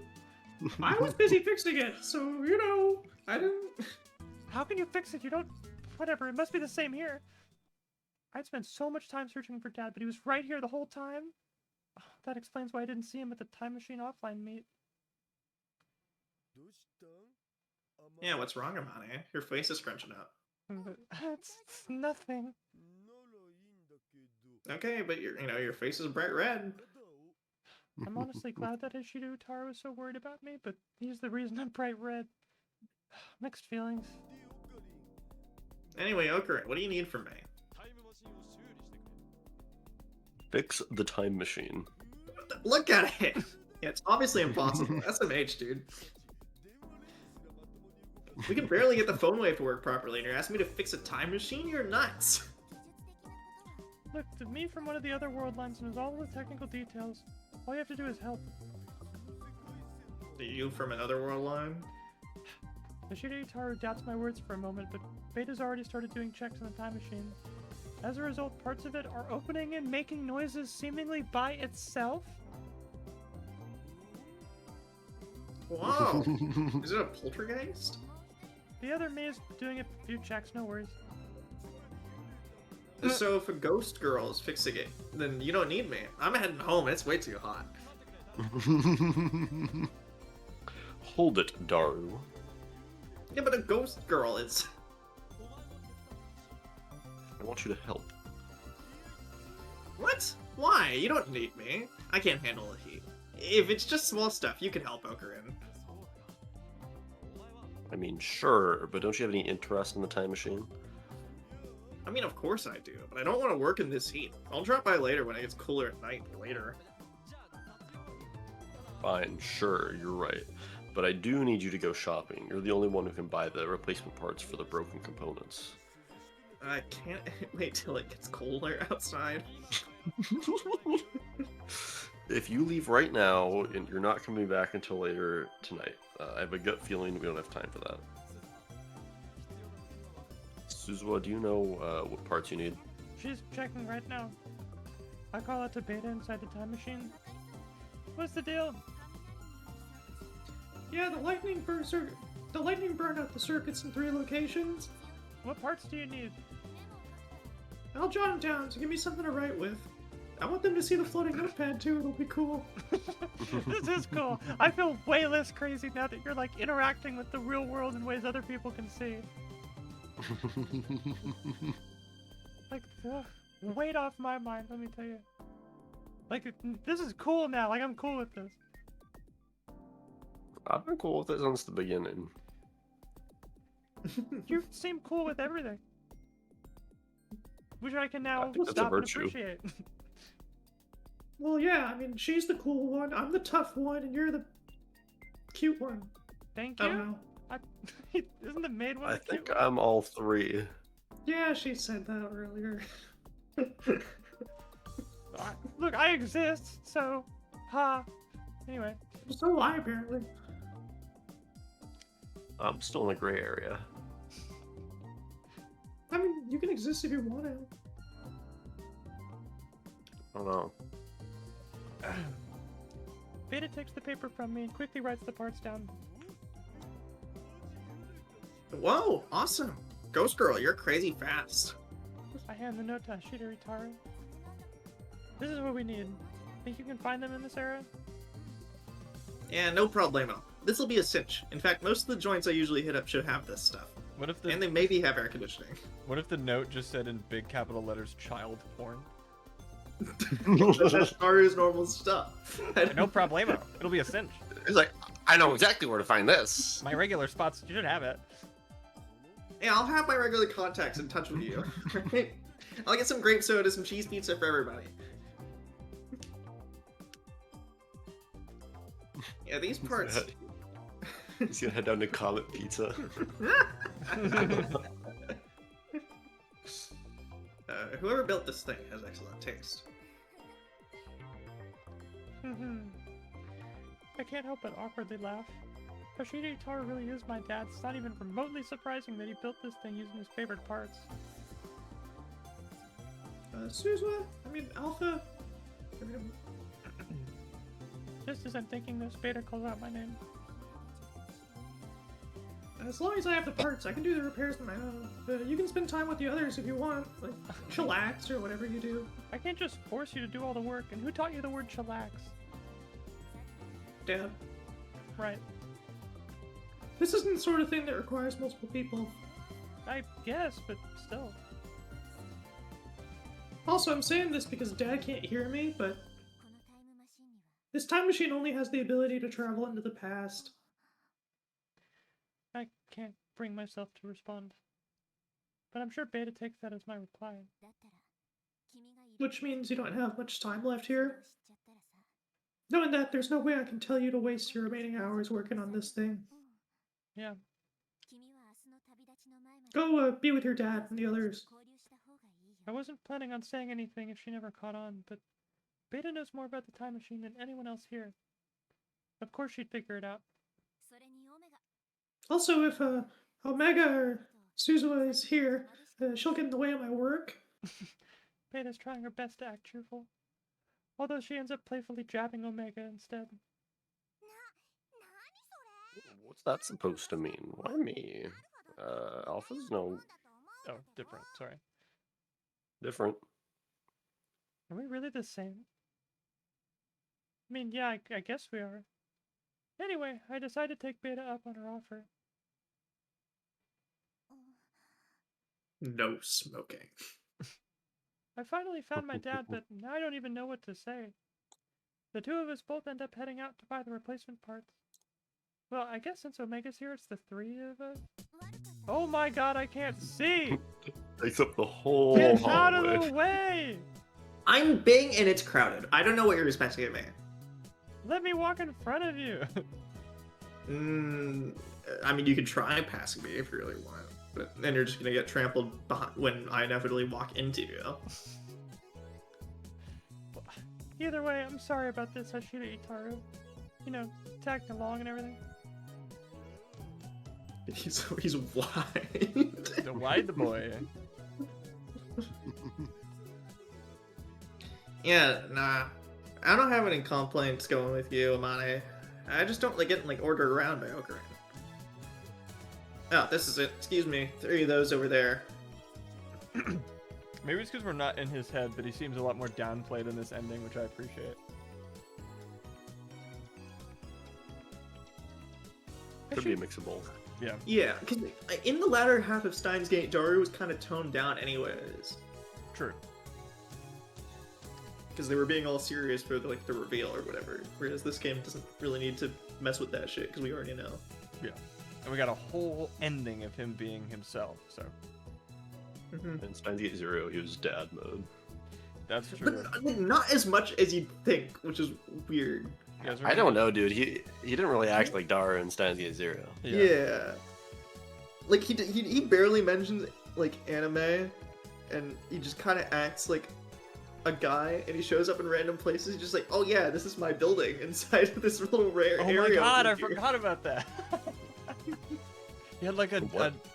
I was busy fixing it, so, you know, I didn't... How can you fix it? You don't... Whatever, it must be the same here. I'd spent so much time searching for Dad, but he was right here the whole time. That explains why I didn't see him at the Time Machine offline meet. Yeah, what's wrong, Amane? Your face is scrunching up. It's nothing. Okay, but your face is bright red. I'm honestly glad that Ishido Utaro was so worried about me, but he's the reason I'm bright red. Mixed feelings. Anyway, Okarin, what do you need from me? Fix the time machine. Look at it! Yeah, it's obviously impossible. SMH, dude. We can barely get the phone wave to work properly, and you're asking me to fix a time machine? You're nuts! Look, to me from one of the other world lines knows all the technical details. All you have to do is help. You from another world line? Ishido Utaro doubts my words for a moment, but Beta's already started doing checks on the time machine. As a result, parts of it are opening and making noises seemingly by itself. Whoa! Is it a poltergeist? The other me is doing a few checks, no worries. So if a ghost girl is fixing it, then you don't need me. I'm heading home, it's way too hot. Hold it, Daru. Yeah, but a ghost girl is... I want you to help. What? Why? You don't need me. I can't handle the heat. If it's just small stuff, you can help Okarin. I mean, sure, but don't you have any interest in the time machine? I mean, of course I do, but I don't want to work in this heat. I'll drop by later when it gets cooler at night later. Fine, sure, you're right. But I do need you to go shopping. You're the only one who can buy the replacement parts for the broken components. I can't wait till it gets colder outside. If you leave right now, and you're not coming back until later tonight, I have a gut feeling we don't have time for that. Suzuwa, do you know what parts you need? She's checking right now. I call out to Beta inside the time machine. What's the deal? Yeah, the lightning burned out the circuits in 3 locations. What parts do you need? I'll jot them down, so give me something to write with. I want them to see the floating notepad too, it'll be cool. This is cool. I feel way less crazy now that you're like interacting with the real world in ways other people can see. Like, weight off my mind, let me tell you. Like, this is cool now, like I'm cool with this. I've been cool with it since the beginning. You seem cool with everything. Which I can now think that's a stop and virtue. appreciate. Well, yeah, I mean, she's the cool one, I'm the tough one, and you're the cute one. Thank I don't you. know. Isn't the maid one I the cute think one? I'm all three. Yeah, she said that earlier. Look, I exist, so... Ha. Anyway. So do I, apparently. I'm still in the gray area. I mean, you can exist if you want to. I don't know. Beta takes the paper from me and quickly writes the parts down. Whoa, awesome. Ghost girl, you're crazy fast. I hand the note to Ishido Utaro. This is what we need. Think you can find them in this area? Yeah, no problemo. This'll be a cinch. In fact, most of the joints I usually hit up should have this stuff. What if And they maybe have air conditioning. What if the note just said in big capital letters "child porn"? That's Naru's normal stuff. No problemo. It'll be a cinch. It's like, I know exactly where to find this. My regular spots should have it. Yeah, I'll have my regular contacts in touch with you. Right? I'll get some grape soda, some cheese pizza for everybody. Yeah, these parts. He's gonna head down to Comet Pizza. Whoever built this thing has excellent taste. I can't help but awkwardly laugh. Ishido Utaro really is my dad. It's not even remotely surprising that he built this thing using his favorite parts. Suzuwa? I mean, Alpha? Just as I'm thinking this, Beta calls out my name. As long as I have the parts, I can do the repairs on my own. You can spend time with the others if you want, like chillax or whatever you do. I can't just force you to do all the work, and who taught you the word chillax? Dad. Right. This isn't the sort of thing that requires multiple people. I guess, but still. Also, I'm saying this because Dad can't hear me, but this time machine only has the ability to travel into the past. I can't bring myself to respond. But I'm sure Beta takes that as my reply. Which means you don't have much time left here. Knowing that, there's no way I can tell you to waste your remaining hours working on this thing. Yeah. Go be with your dad and the others. I wasn't planning on saying anything if she never caught on, but Beta knows more about the time machine than anyone else here. Of course she'd figure it out. Also, if Omega or Suzuha is here, she'll get in the way of my work. Beta's trying her best to act cheerful, although she ends up playfully jabbing Omega instead. What's that supposed to mean? Why me? Alpha's no Oh, different, sorry. different. Are we really the same? I mean, yeah, I guess we are. Anyway, I decided to take Beta up on her offer. No smoking. I finally found my dad, but now I don't even know what to say. The two of us both end up heading out to buy the replacement parts. Well, I guess since Omega's here, it's the three of us. Oh my god, I can't see! Takes up the whole Get hallway. out of the way! I'm big and it's crowded. I don't know what you're expecting of me. Let me walk in front of you! I mean, you could try passing me if you really want, but then you're just gonna get trampled behind when I inevitably walk into you. Either way, I'm sorry about this, Hashira Itaru. You know, tagged along and everything. He's wide. The wide boy. Yeah, nah. I don't have any complaints going with you, Amane. I just don't like getting ordered around by Ocarina. Oh, this is it. Excuse me. 3 of those over there. Maybe it's because we're not in his head, but he seems a lot more downplayed in this ending, which I appreciate. Could be a mix of both. Yeah. Yeah, because in the latter half of Steins Gate, Daru was kind of toned down anyways. True. Because they were being all serious for the reveal or whatever. Whereas this game doesn't really need to mess with that shit, because we already know. Yeah. And we got a whole ending of him being himself, so. In Steins Gate 0, he was dad mode. That's true. But not as much as you'd think, which is weird. I don't know, dude. He didn't really act like Daru in Steins Gate 0. Yeah. Like, he barely mentions, anime, and he just kind of acts like a guy, and he shows up in random places, just like, oh yeah, this is my building inside of this little rare area. Oh my god, I over here." forgot about that. He had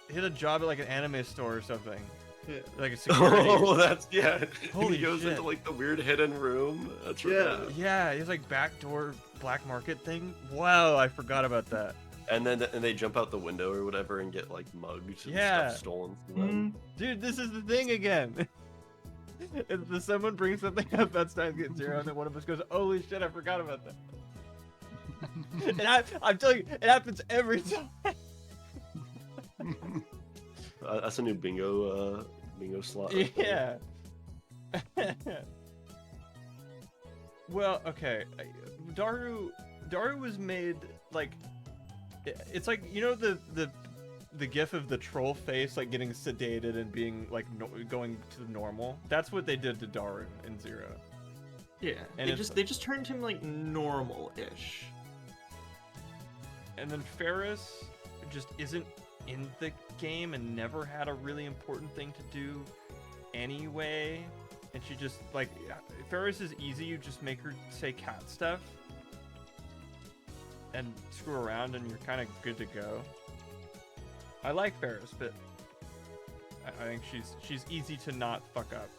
he had a job at an anime store or something. Yeah. Like a security. Oh, that's yeah. Holy he goes shit. into the weird hidden room. That's right. Yeah. Yeah, he has backdoor black market thing. Wow, I forgot about that. And then they jump out the window or whatever and get mugged and Yeah. stuff stolen from them. Dude, this is the thing again. If someone brings something up about Steins Gate 0 and then one of us goes, holy shit, I forgot about that. And I'm telling you, it happens every time. That's a new bingo slot. Right there. Yeah. Well, okay. Daru was made it's the gif of the troll face getting sedated and being going to normal. That's what they did to Daru in 0. Yeah, And they just turned him normal-ish. And then Ferris just isn't in the game and never had a really important thing to do anyway. And she just Ferris is easy. You just make her say cat stuff and screw around, and you're kind of good to go. I like Ferris, but I think she's easy to not fuck up.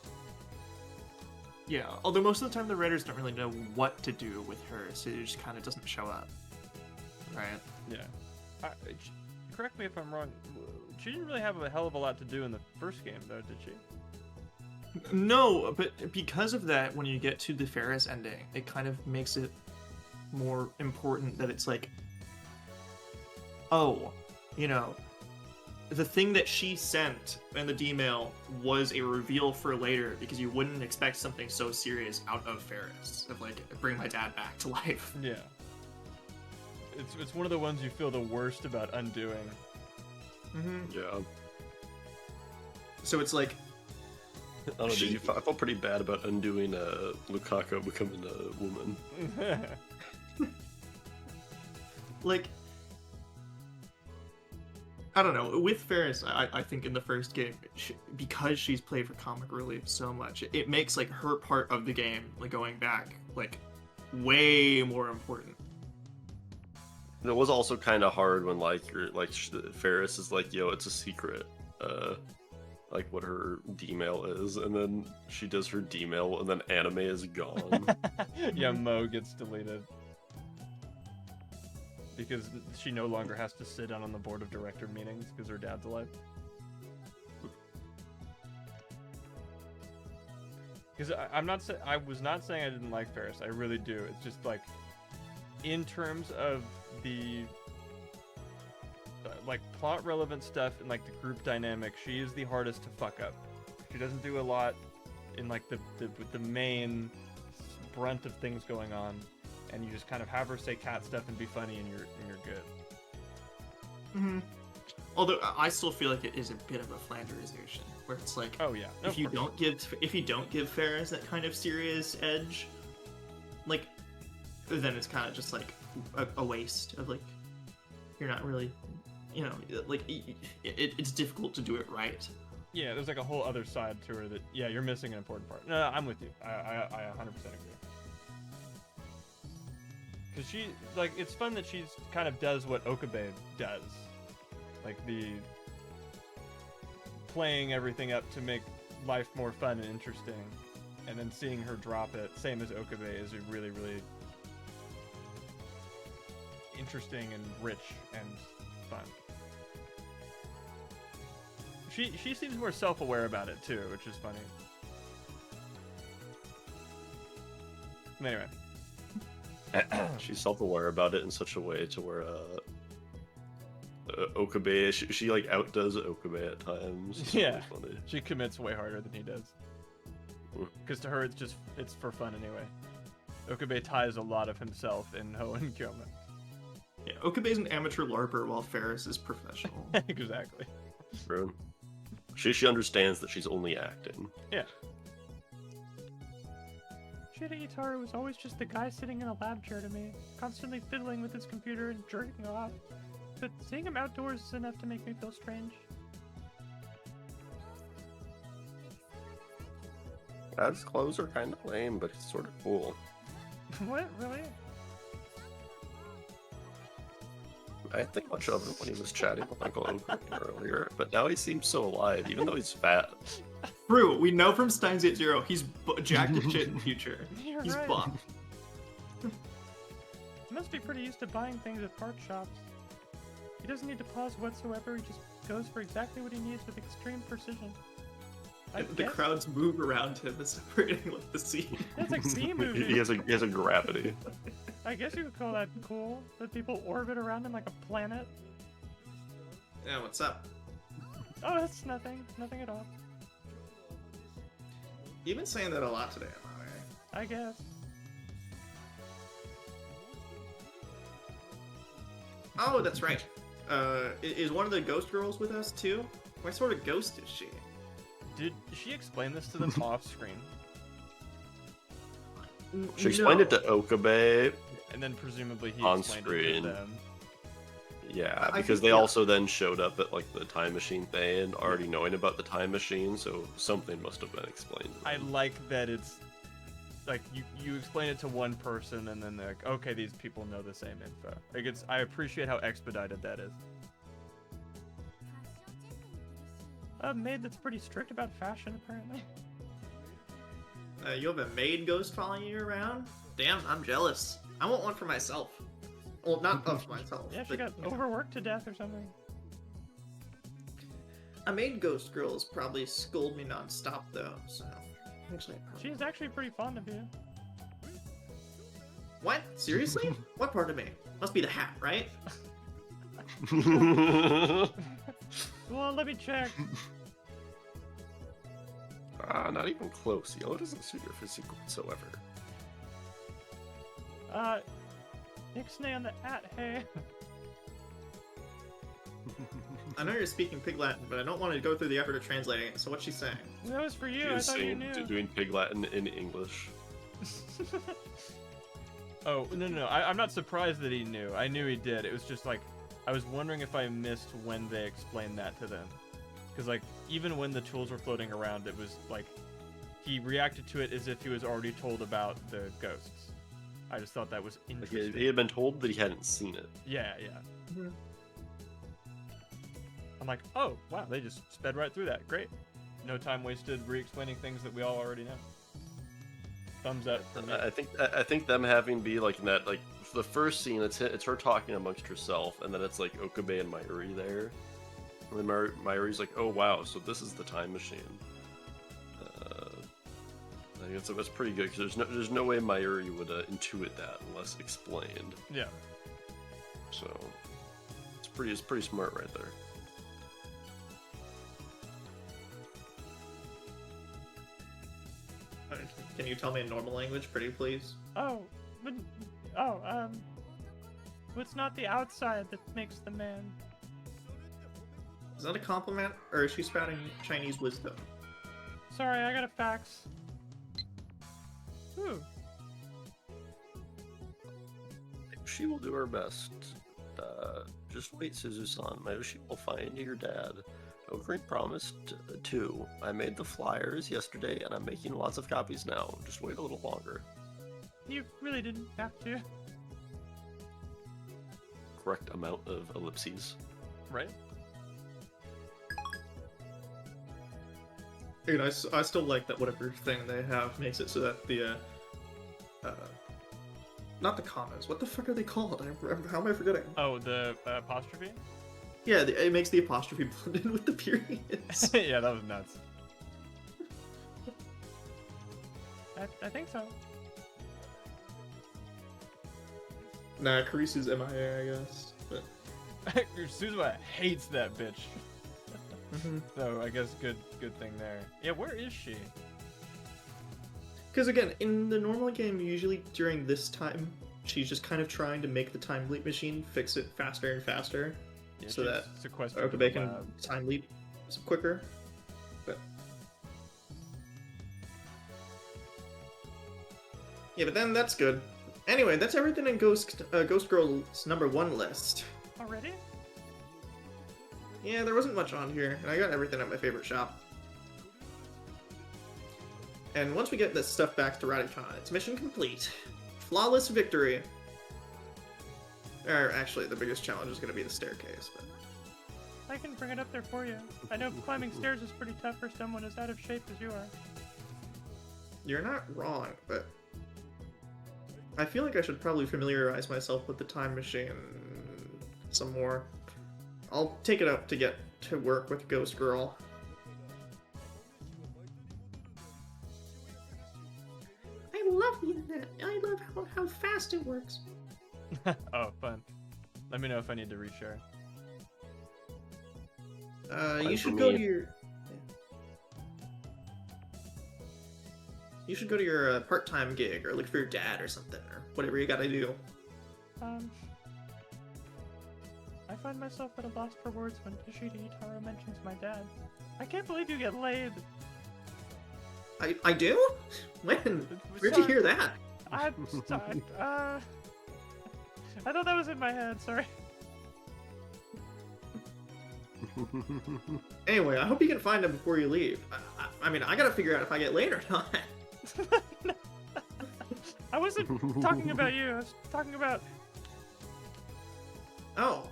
Yeah, although most of the time the writers don't really know what to do with her, so it just kind of doesn't show up. Right? Yeah. Correct me if I'm wrong. She didn't really have a hell of a lot to do in the first game, though, did she? No, but because of that, when you get to the Ferris ending, it kind of makes it more important that it's oh, the thing that she sent in the D-mail was a reveal for later, because you wouldn't expect something so serious out of Ferris, of like, bring my dad back to life. Yeah. It's one of the ones you feel the worst about undoing. Yeah. So it's like, I don't know, dude, I felt pretty bad about undoing Lukaku becoming a woman. like, I don't know. With Ferris, I think in the first game, because she's played for comic relief so much, it makes like her part of the game, like going back, like way more important. And it was also kind of hard when Ferris is like, "Yo, it's a secret," like what her D-mail is, and then she does her D-mail, and then anime is gone. Yeah, Mo gets deleted. Because she no longer has to sit on the board of director meetings because her dad's alive. Because I was not saying I didn't like Ferris. I really do. It's just like, in terms of the like plot relevant stuff and like the group dynamic, she is the hardest to fuck up. She doesn't do a lot in like the main brunt of things going on. And you just kind of have her say cat stuff and be funny, and you're good. Although I still feel like it is a bit of a Flanderization, where it's like, oh yeah, if you don't give Ferris that kind of serious edge, like, then it's kind of just like a waste of like, you're not really, like it's difficult to do it right. Yeah, there's like a whole other side to her that you're missing an important part. No, I'm with you. I 100% agree. Because she, like, it's fun that she's kind of does what Okabe does. Like, the playing everything up to make life more fun and interesting. And then seeing her drop it, same as Okabe, is a really, really interesting and rich and fun. She seems more self-aware about it, too, which is funny. Anyway. She's self-aware about it in such a way to where Okabe, she like outdoes Okabe at times. It's Yeah, really funny. She commits way harder than he does. Because to her, it's for fun anyway. Okabe ties a lot of himself in Ho and Kyoma. Yeah, Okabe's an amateur LARPer while Ferris is professional. Exactly. True. She understands that she's only acting. Yeah. Shida Itaru was always just the guy sitting in a lab chair to me, constantly fiddling with his computer and jerking off. But seeing him outdoors is enough to make me feel strange. Dad's clothes are kind of lame, but he's sort of cool. What? Really? I didn't think much of him when he was chatting with Uncle Oak earlier, but now he seems so alive, even though he's fat. True, we know from Steins Gate Zero he's jacked as shit in the future. You're He's right. buff. He must be pretty used to buying things at parts shops. He doesn't need to pause whatsoever, he just goes for exactly what he needs with extreme precision. The crowds move around him, separating like the scene. That's like B-movie. He has a gravity. I guess you could call that cool, that people orbit around him like a planet. Yeah, what's up? Oh, that's nothing. Nothing at all. You've been saying that a lot today, am I right? I guess. Oh, that's right. Is one of the ghost girls with us too? What sort of ghost is she? Did she explain this to them off screen? She explained it to Okabe. And then presumably he On explained it screen. to them. Yeah, I because think, they yeah. also then showed up at like the time machine thing, already knowing about the time machine, so something must have been explained. to I them. like that it's like you explain it to one person and then they're like, okay, these people know the same info. Like I appreciate how expedited that is. A maid that's pretty strict about fashion, apparently. You have a maid ghost following you around? Damn, I'm jealous. I want one for myself. Well, not of myself. Yeah, she but, got overworked to death or something. A maid ghost girl is probably scold me non-stop though, so actually I probably... She's actually pretty fond of you. What? Seriously? What part of me? Must be the hat, right? Well, let me check. Not even close. Yellow doesn't suit your physique whatsoever. Ixnay on the hey. I know you're speaking Pig Latin, but I don't want to go through the effort of translating it, so what's she saying? That was for you. She I is thought you saying knew. doing Pig Latin in English. Oh, no. I'm not surprised that he knew. I knew he did. It was just like, I was wondering if I missed when they explained that to them. Because, like, even when the tools were floating around, it was like, he reacted to it as if he was already told about the ghosts. I just thought that was Like, interesting. he had been told that he hadn't seen it. Yeah. Mm-hmm. I'm like, oh, wow, they just sped right through that. Great. No time wasted re-explaining things that we all already know. Thumbs up for me. I think them having be like in that, like the first scene, it's her talking amongst herself, and then it's like Okabe and Mayuri there, and then Mayuri's like, oh wow, so this is the time machine. I think that's pretty good because there's no way Mayuri would intuit that unless explained. Yeah. So it's pretty smart right there. Can you tell me in normal language, pretty please? Oh, it's not the outside that makes the man. Is that a compliment, or is she spouting Chinese wisdom? Sorry, I got a fax. Ooh. She will do her best. Just wait, Suzu-san. Mayushi will find your dad. Ogre promised to. I made the flyers yesterday, and I'm making lots of copies now. Just wait a little longer. You really didn't have to. Correct amount of ellipses. Right? Dude, I still like that whatever thing they have makes it so that the, not the commas. What the fuck are they called? How am I forgetting? Oh, the apostrophe? Yeah, it makes the apostrophe blend in with the periods. Yeah, that was nuts. I think so. Nah, Karisu's MIA, I guess. But Suzuha hates that bitch. mm-hmm. So I guess good thing there. Yeah, where is she? Because again, in the normal game, usually during this time, she's just kind of trying to make the time leap machine fix it faster and faster, Yeah, so she's that sequestered to Okabe the can lab. time leap quicker. But yeah, but then that's good. Anyway, that's everything in Ghost Girl's #1 list. Already? Yeah, there wasn't much on here, and I got everything at my favorite shop. And once we get this stuff back to Radicon, it's mission complete. Flawless victory. Or actually, the biggest challenge is going to be the staircase. But I can bring it up there for you. I know climbing stairs is pretty tough for someone as out of shape as you are. you're not wrong, but I feel like I should probably familiarize myself with the time machine some more. I'll take it up to get to work with Ghost Girl. I love the internet. I love how fast it works. Oh, fun. Let me know if I need to reshare. You for should go me- to your. You should go to your part-time gig, or look for your dad, or something, or whatever you gotta do. I find myself at a loss for words when Ishida Itaro mentions my dad. I can't believe you get laid. I do? When? Where'd you hear that? I'm sorry. I thought that was in my head. Sorry. Anyway, I hope you can find him before you leave. I mean, I gotta figure out if I get laid or not. I wasn't talking about you. I was talking about. Oh.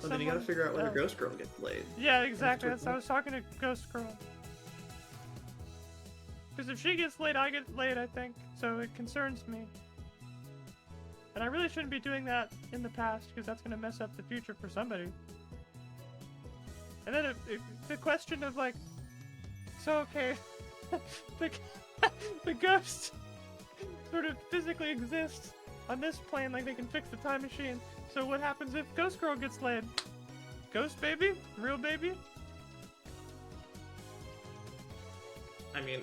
Well, then you gotta Someone figure out whether else. Ghost Girl gets laid. Yeah, exactly. I was talking to Ghost Girl. Because if she gets laid, I get laid, I think. So it concerns me. And I really shouldn't be doing that in the past, because that's going to mess up the future for somebody. And then the question of, like, so, okay, the ghosts sort of physically exist on this plane, like they can fix the time machine. So what happens if Ghost Girl gets laid? Ghost baby? Real baby? I mean,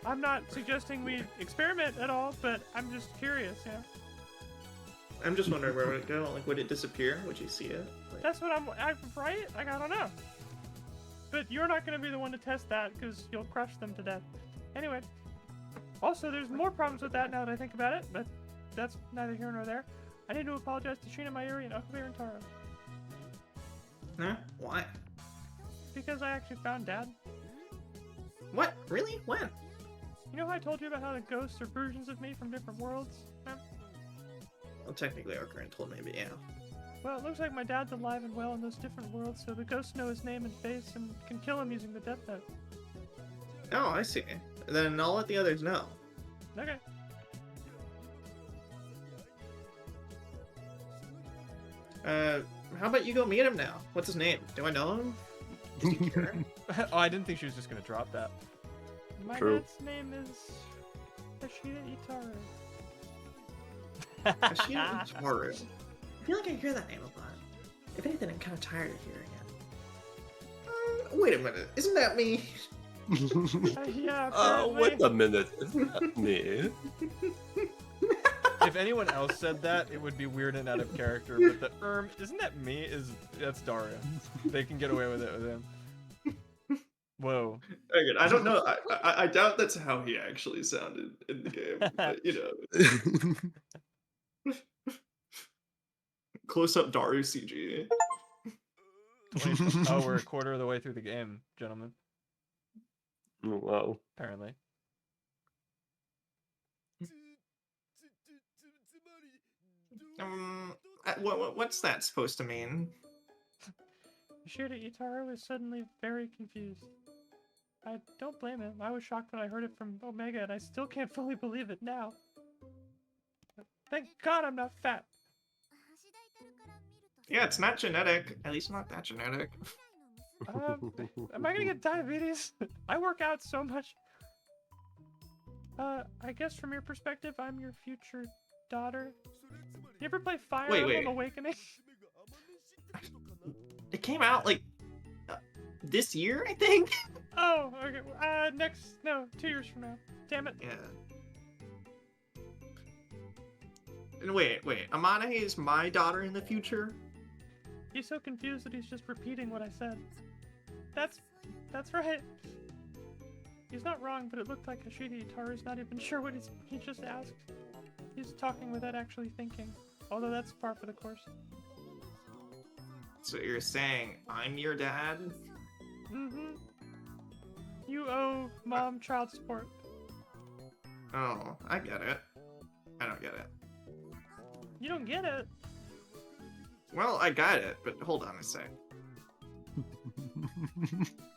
I'm not suggesting we experiment at all, but I'm just curious, yeah. I'm just wondering where would it go? Like, would it disappear? Would you see it? Like, That's what I'm right? Like, I don't know. But you're not going to be the one to test that, because you'll crush them to death. Anyway. Also, there's more problems with that now that I think about it, but that's neither here nor there. I need to apologize to Sheena Mayuri and Okabe and Taro. huh? Why? Because I actually found Dad. What? Really? When? You know how I told you about how the ghosts are versions of me from different worlds? Well, technically, our current told me, but yeah. Well, it looks like my dad's alive and well in those different worlds, so the ghosts know his name and face and can kill him using the Death Note. Oh, I see. Then I'll let the others know. Okay. How about you go meet him now? What's his name? Do I know him? Does he care? Oh, I didn't think she was just gonna drop that. My True. dad's name is Ashita Itaru. Ashina Itaru. I feel like I hear that name a lot. If anything, I'm kind of tired of hearing it. Wait a minute. Isn't that me? Yeah, Wait apparently. a minute. Isn't that me? If anyone else said that, it would be weird and out of character. But the isn't that me? That's Daria. They can get away with it with him. Whoa. Again, I don't know. I doubt that's how he actually sounded in the game. But, you know. Close up Daru CG. Oh, we're a quarter of the way through the game, gentlemen. Oh, wow. Apparently. What's that supposed to mean? Ashita Itaru is suddenly very confused. I don't blame him. I was shocked when I heard it from Omega, and I still can't fully believe it now. Thank God I'm not fat. Yeah, it's not genetic. At least not that genetic. Am I gonna get diabetes? I work out so much. I guess from your perspective, I'm your future daughter. You ever play Fire Wait, Emblem wait. Awakening? It came out like this year, I think. Oh, okay. No, 2 years from now. Damn it. Yeah. And wait. Amane is my daughter in the future? He's so confused that he's just repeating what I said. That's right. He's not wrong, but it looked like Ashita Itaru's not even sure what he just asked. He's talking without actually thinking, although that's par for the course. So you're saying I'm your dad? Mm-hmm. You owe mom child support. Oh, I get it. I don't get it. You don't get it. Well, I got it, but hold on a sec.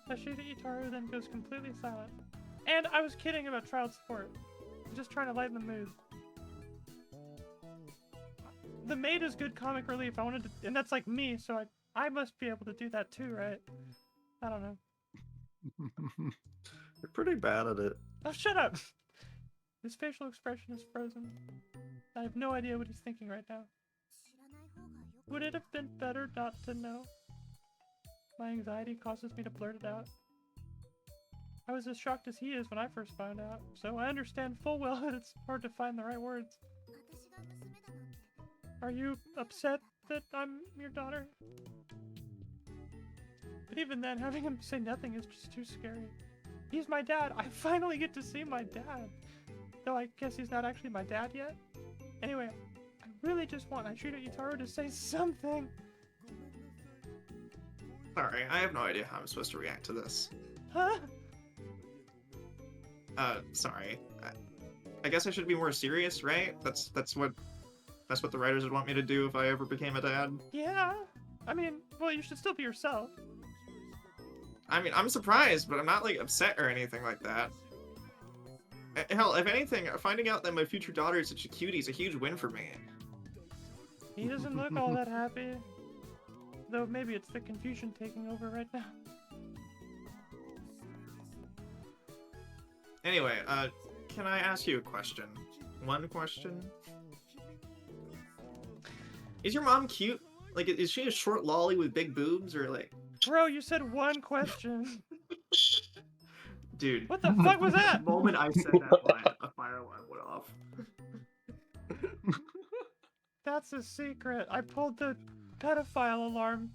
Ashita Itaru then goes completely silent. And I was kidding about child support. I'm just trying to lighten the mood. The maid is good comic relief. I wanted to, and that's like me, so I must be able to do that too, right? I don't know. You're pretty bad at it. Oh, shut up! His facial expression is frozen. I have no idea what he's thinking right now. Would it have been better not to know? My anxiety causes me to blurt it out. I was as shocked as he is when I first found out, so I understand full well that it's hard to find the right words. Are you upset that I'm your daughter? But even then, having him say nothing is just too scary. He's my dad. I finally get to see my dad. Though I guess he's not actually my dad yet. Anyway, I really just want Ashita Itaru to say something. Sorry, I have no idea how I'm supposed to react to this. Huh? Sorry. I guess I should be more serious, right? That's what the writers would want me to do if I ever became a dad. Yeah. I mean, well, you should still be yourself. I mean, I'm surprised, but I'm not, like, upset or anything like that. Hell, if anything, finding out that my future daughter is such a cutie is a huge win for me. He doesn't look all that happy. Though maybe it's the confusion taking over right now. Anyway, can I ask you a question? One question? Is your mom cute? Like, is she a short lolly with big boobs, or like? Bro, you said one question. Dude, What the fuck was the that? moment I said that line, a fire alarm went off. That's a secret. I pulled the pedophile alarm.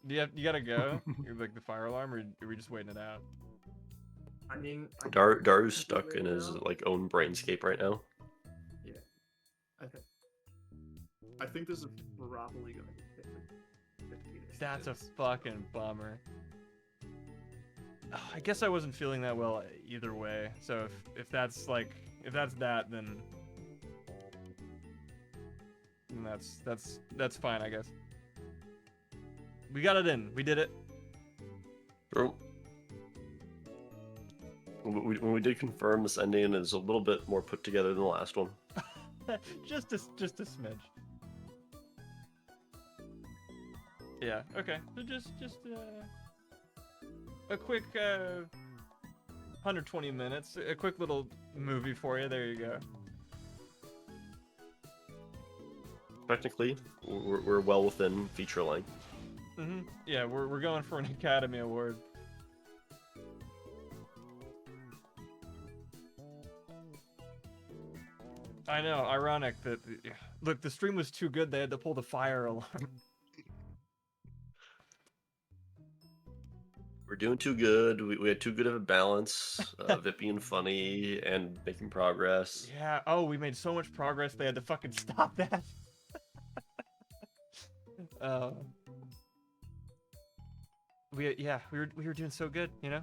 You gotta go? You're like the fire alarm, or are we just waiting it out? I mean, Daru's stuck in his like own brainscape right now. Yeah, I think this is probably going to take like 15 That's a minutes. fucking bummer. I guess I wasn't feeling that well either way. So if that's like that, then that's fine, I guess. We got it in. We did it. True. When we did confirm, this ending is a little bit more put together than the last one. just a smidge. Yeah. Okay. So just a quick 120 minutes. A quick little movie for you. There you go. Technically, we're well within feature length. Yeah, we're going for an Academy Award. I know, ironic that look, the stream was too good. They had to pull the fire alarm. We're doing too good. We had too good of a balance of it being funny and making progress. Yeah. Oh, we made so much progress. They had to fucking stop that. We were doing so good, you know.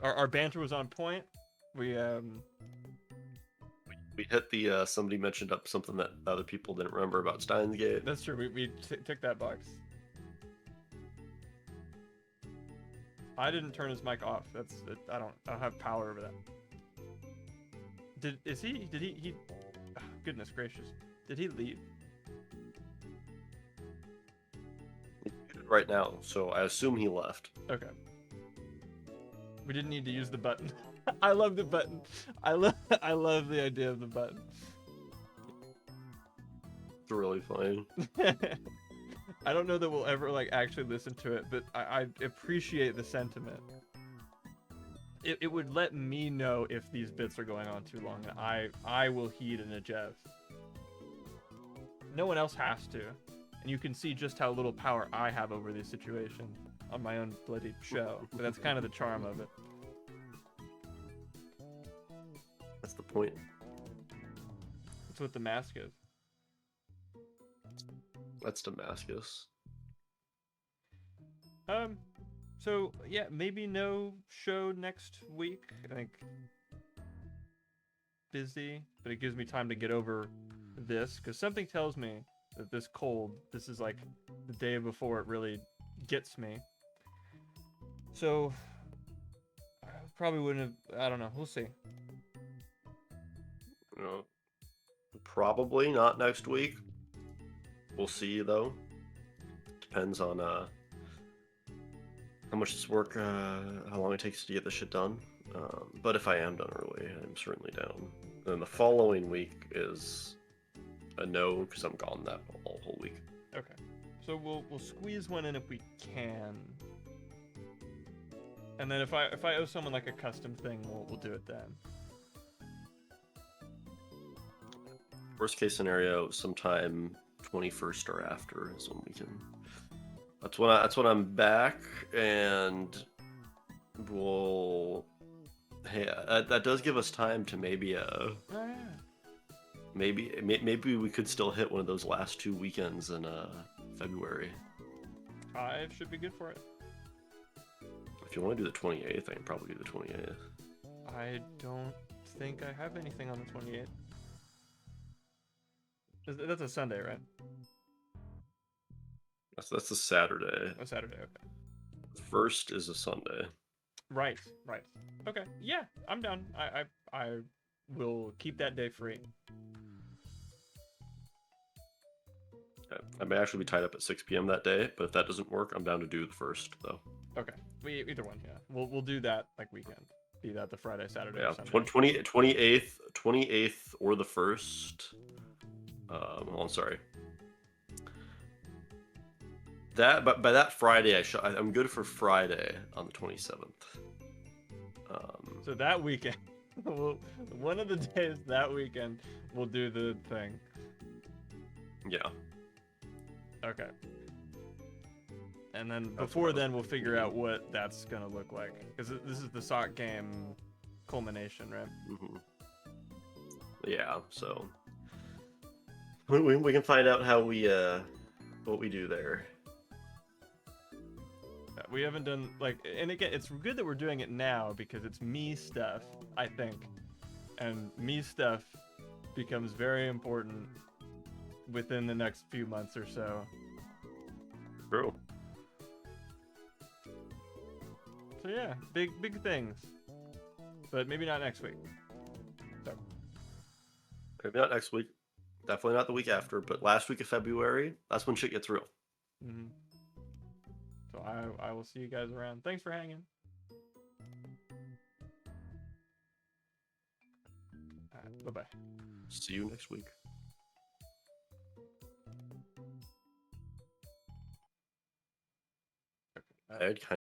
Our banter was on point. We hit the somebody mentioned up something that other people didn't remember about Steins Gate. That's true. We ticked that box. I didn't turn his mic off. I don't have power over that. Did he oh, goodness gracious. Did he leave? Right now, so I assume he left. Okay. We didn't need to use the button. I love the button. I love the idea of the button. It's really funny. I don't know that we'll ever like actually listen to it, but I appreciate the sentiment. It would let me know if these bits are going on too long, and I will heed and adjust. No one else has to, and you can see just how little power I have over this situation on my own bloody show. But that's kind of the charm of it. That's the point. That's what the mask is. That's Damascus. So yeah, maybe no show next week. I think busy, but it gives me time to get over this, because something tells me that this cold, this is like the day before it really gets me. So I probably wouldn't have. I don't know. We'll see. You know, probably not next week. We'll see though. Depends on how much this work, how long it takes to get this shit done. But if I am done early, I'm certainly down. Then the following week is a no, because I'm gone that whole week. Okay. So we'll squeeze one in if we can. And then if I owe someone like a custom thing, we'll do it then. Worst case scenario, sometime 21st or after is when we can. That's when I'm back, and we'll. Hey, that does give us time to maybe Oh yeah. maybe we could still hit one of those last 2 weekends in February. I should be good for it. If you want to do the 28th, I can probably do the 28th. I don't think I have anything on the 28th. That's a Sunday, right? That's a Saturday. Oh, Saturday, okay. The first is a Sunday. Right. Okay, yeah, I'm down. I will keep that day free. Okay. I may actually be tied up at 6 p.m. that day, but if that doesn't work, I'm down to do the first, though. Okay, either one, yeah. We'll do that like weekend. Be that the Friday, Saturday, Yeah, or Sunday. 28th or the 1st. Oh, I'm sorry. But by that Friday, I'm good for Friday on the 27th. So that weekend, one of the days that weekend, we'll do the thing. Yeah. Okay. And then That's before what I was then, we'll figure out what that's gonna look like, because this is the sock game culmination, right? Mm-hmm. Yeah. So we can find out how what we do there. We haven't done and again, it's good that we're doing it now because it's me stuff, I think, and me stuff becomes very important within the next few months or so. True. So yeah, big things, but maybe not next week. So Maybe not next week. Definitely not the week after. But last week of February, that's when shit gets real. mm-hmm. So I will see you guys around. Thanks for hanging. Bye bye. See you next week. I'd kind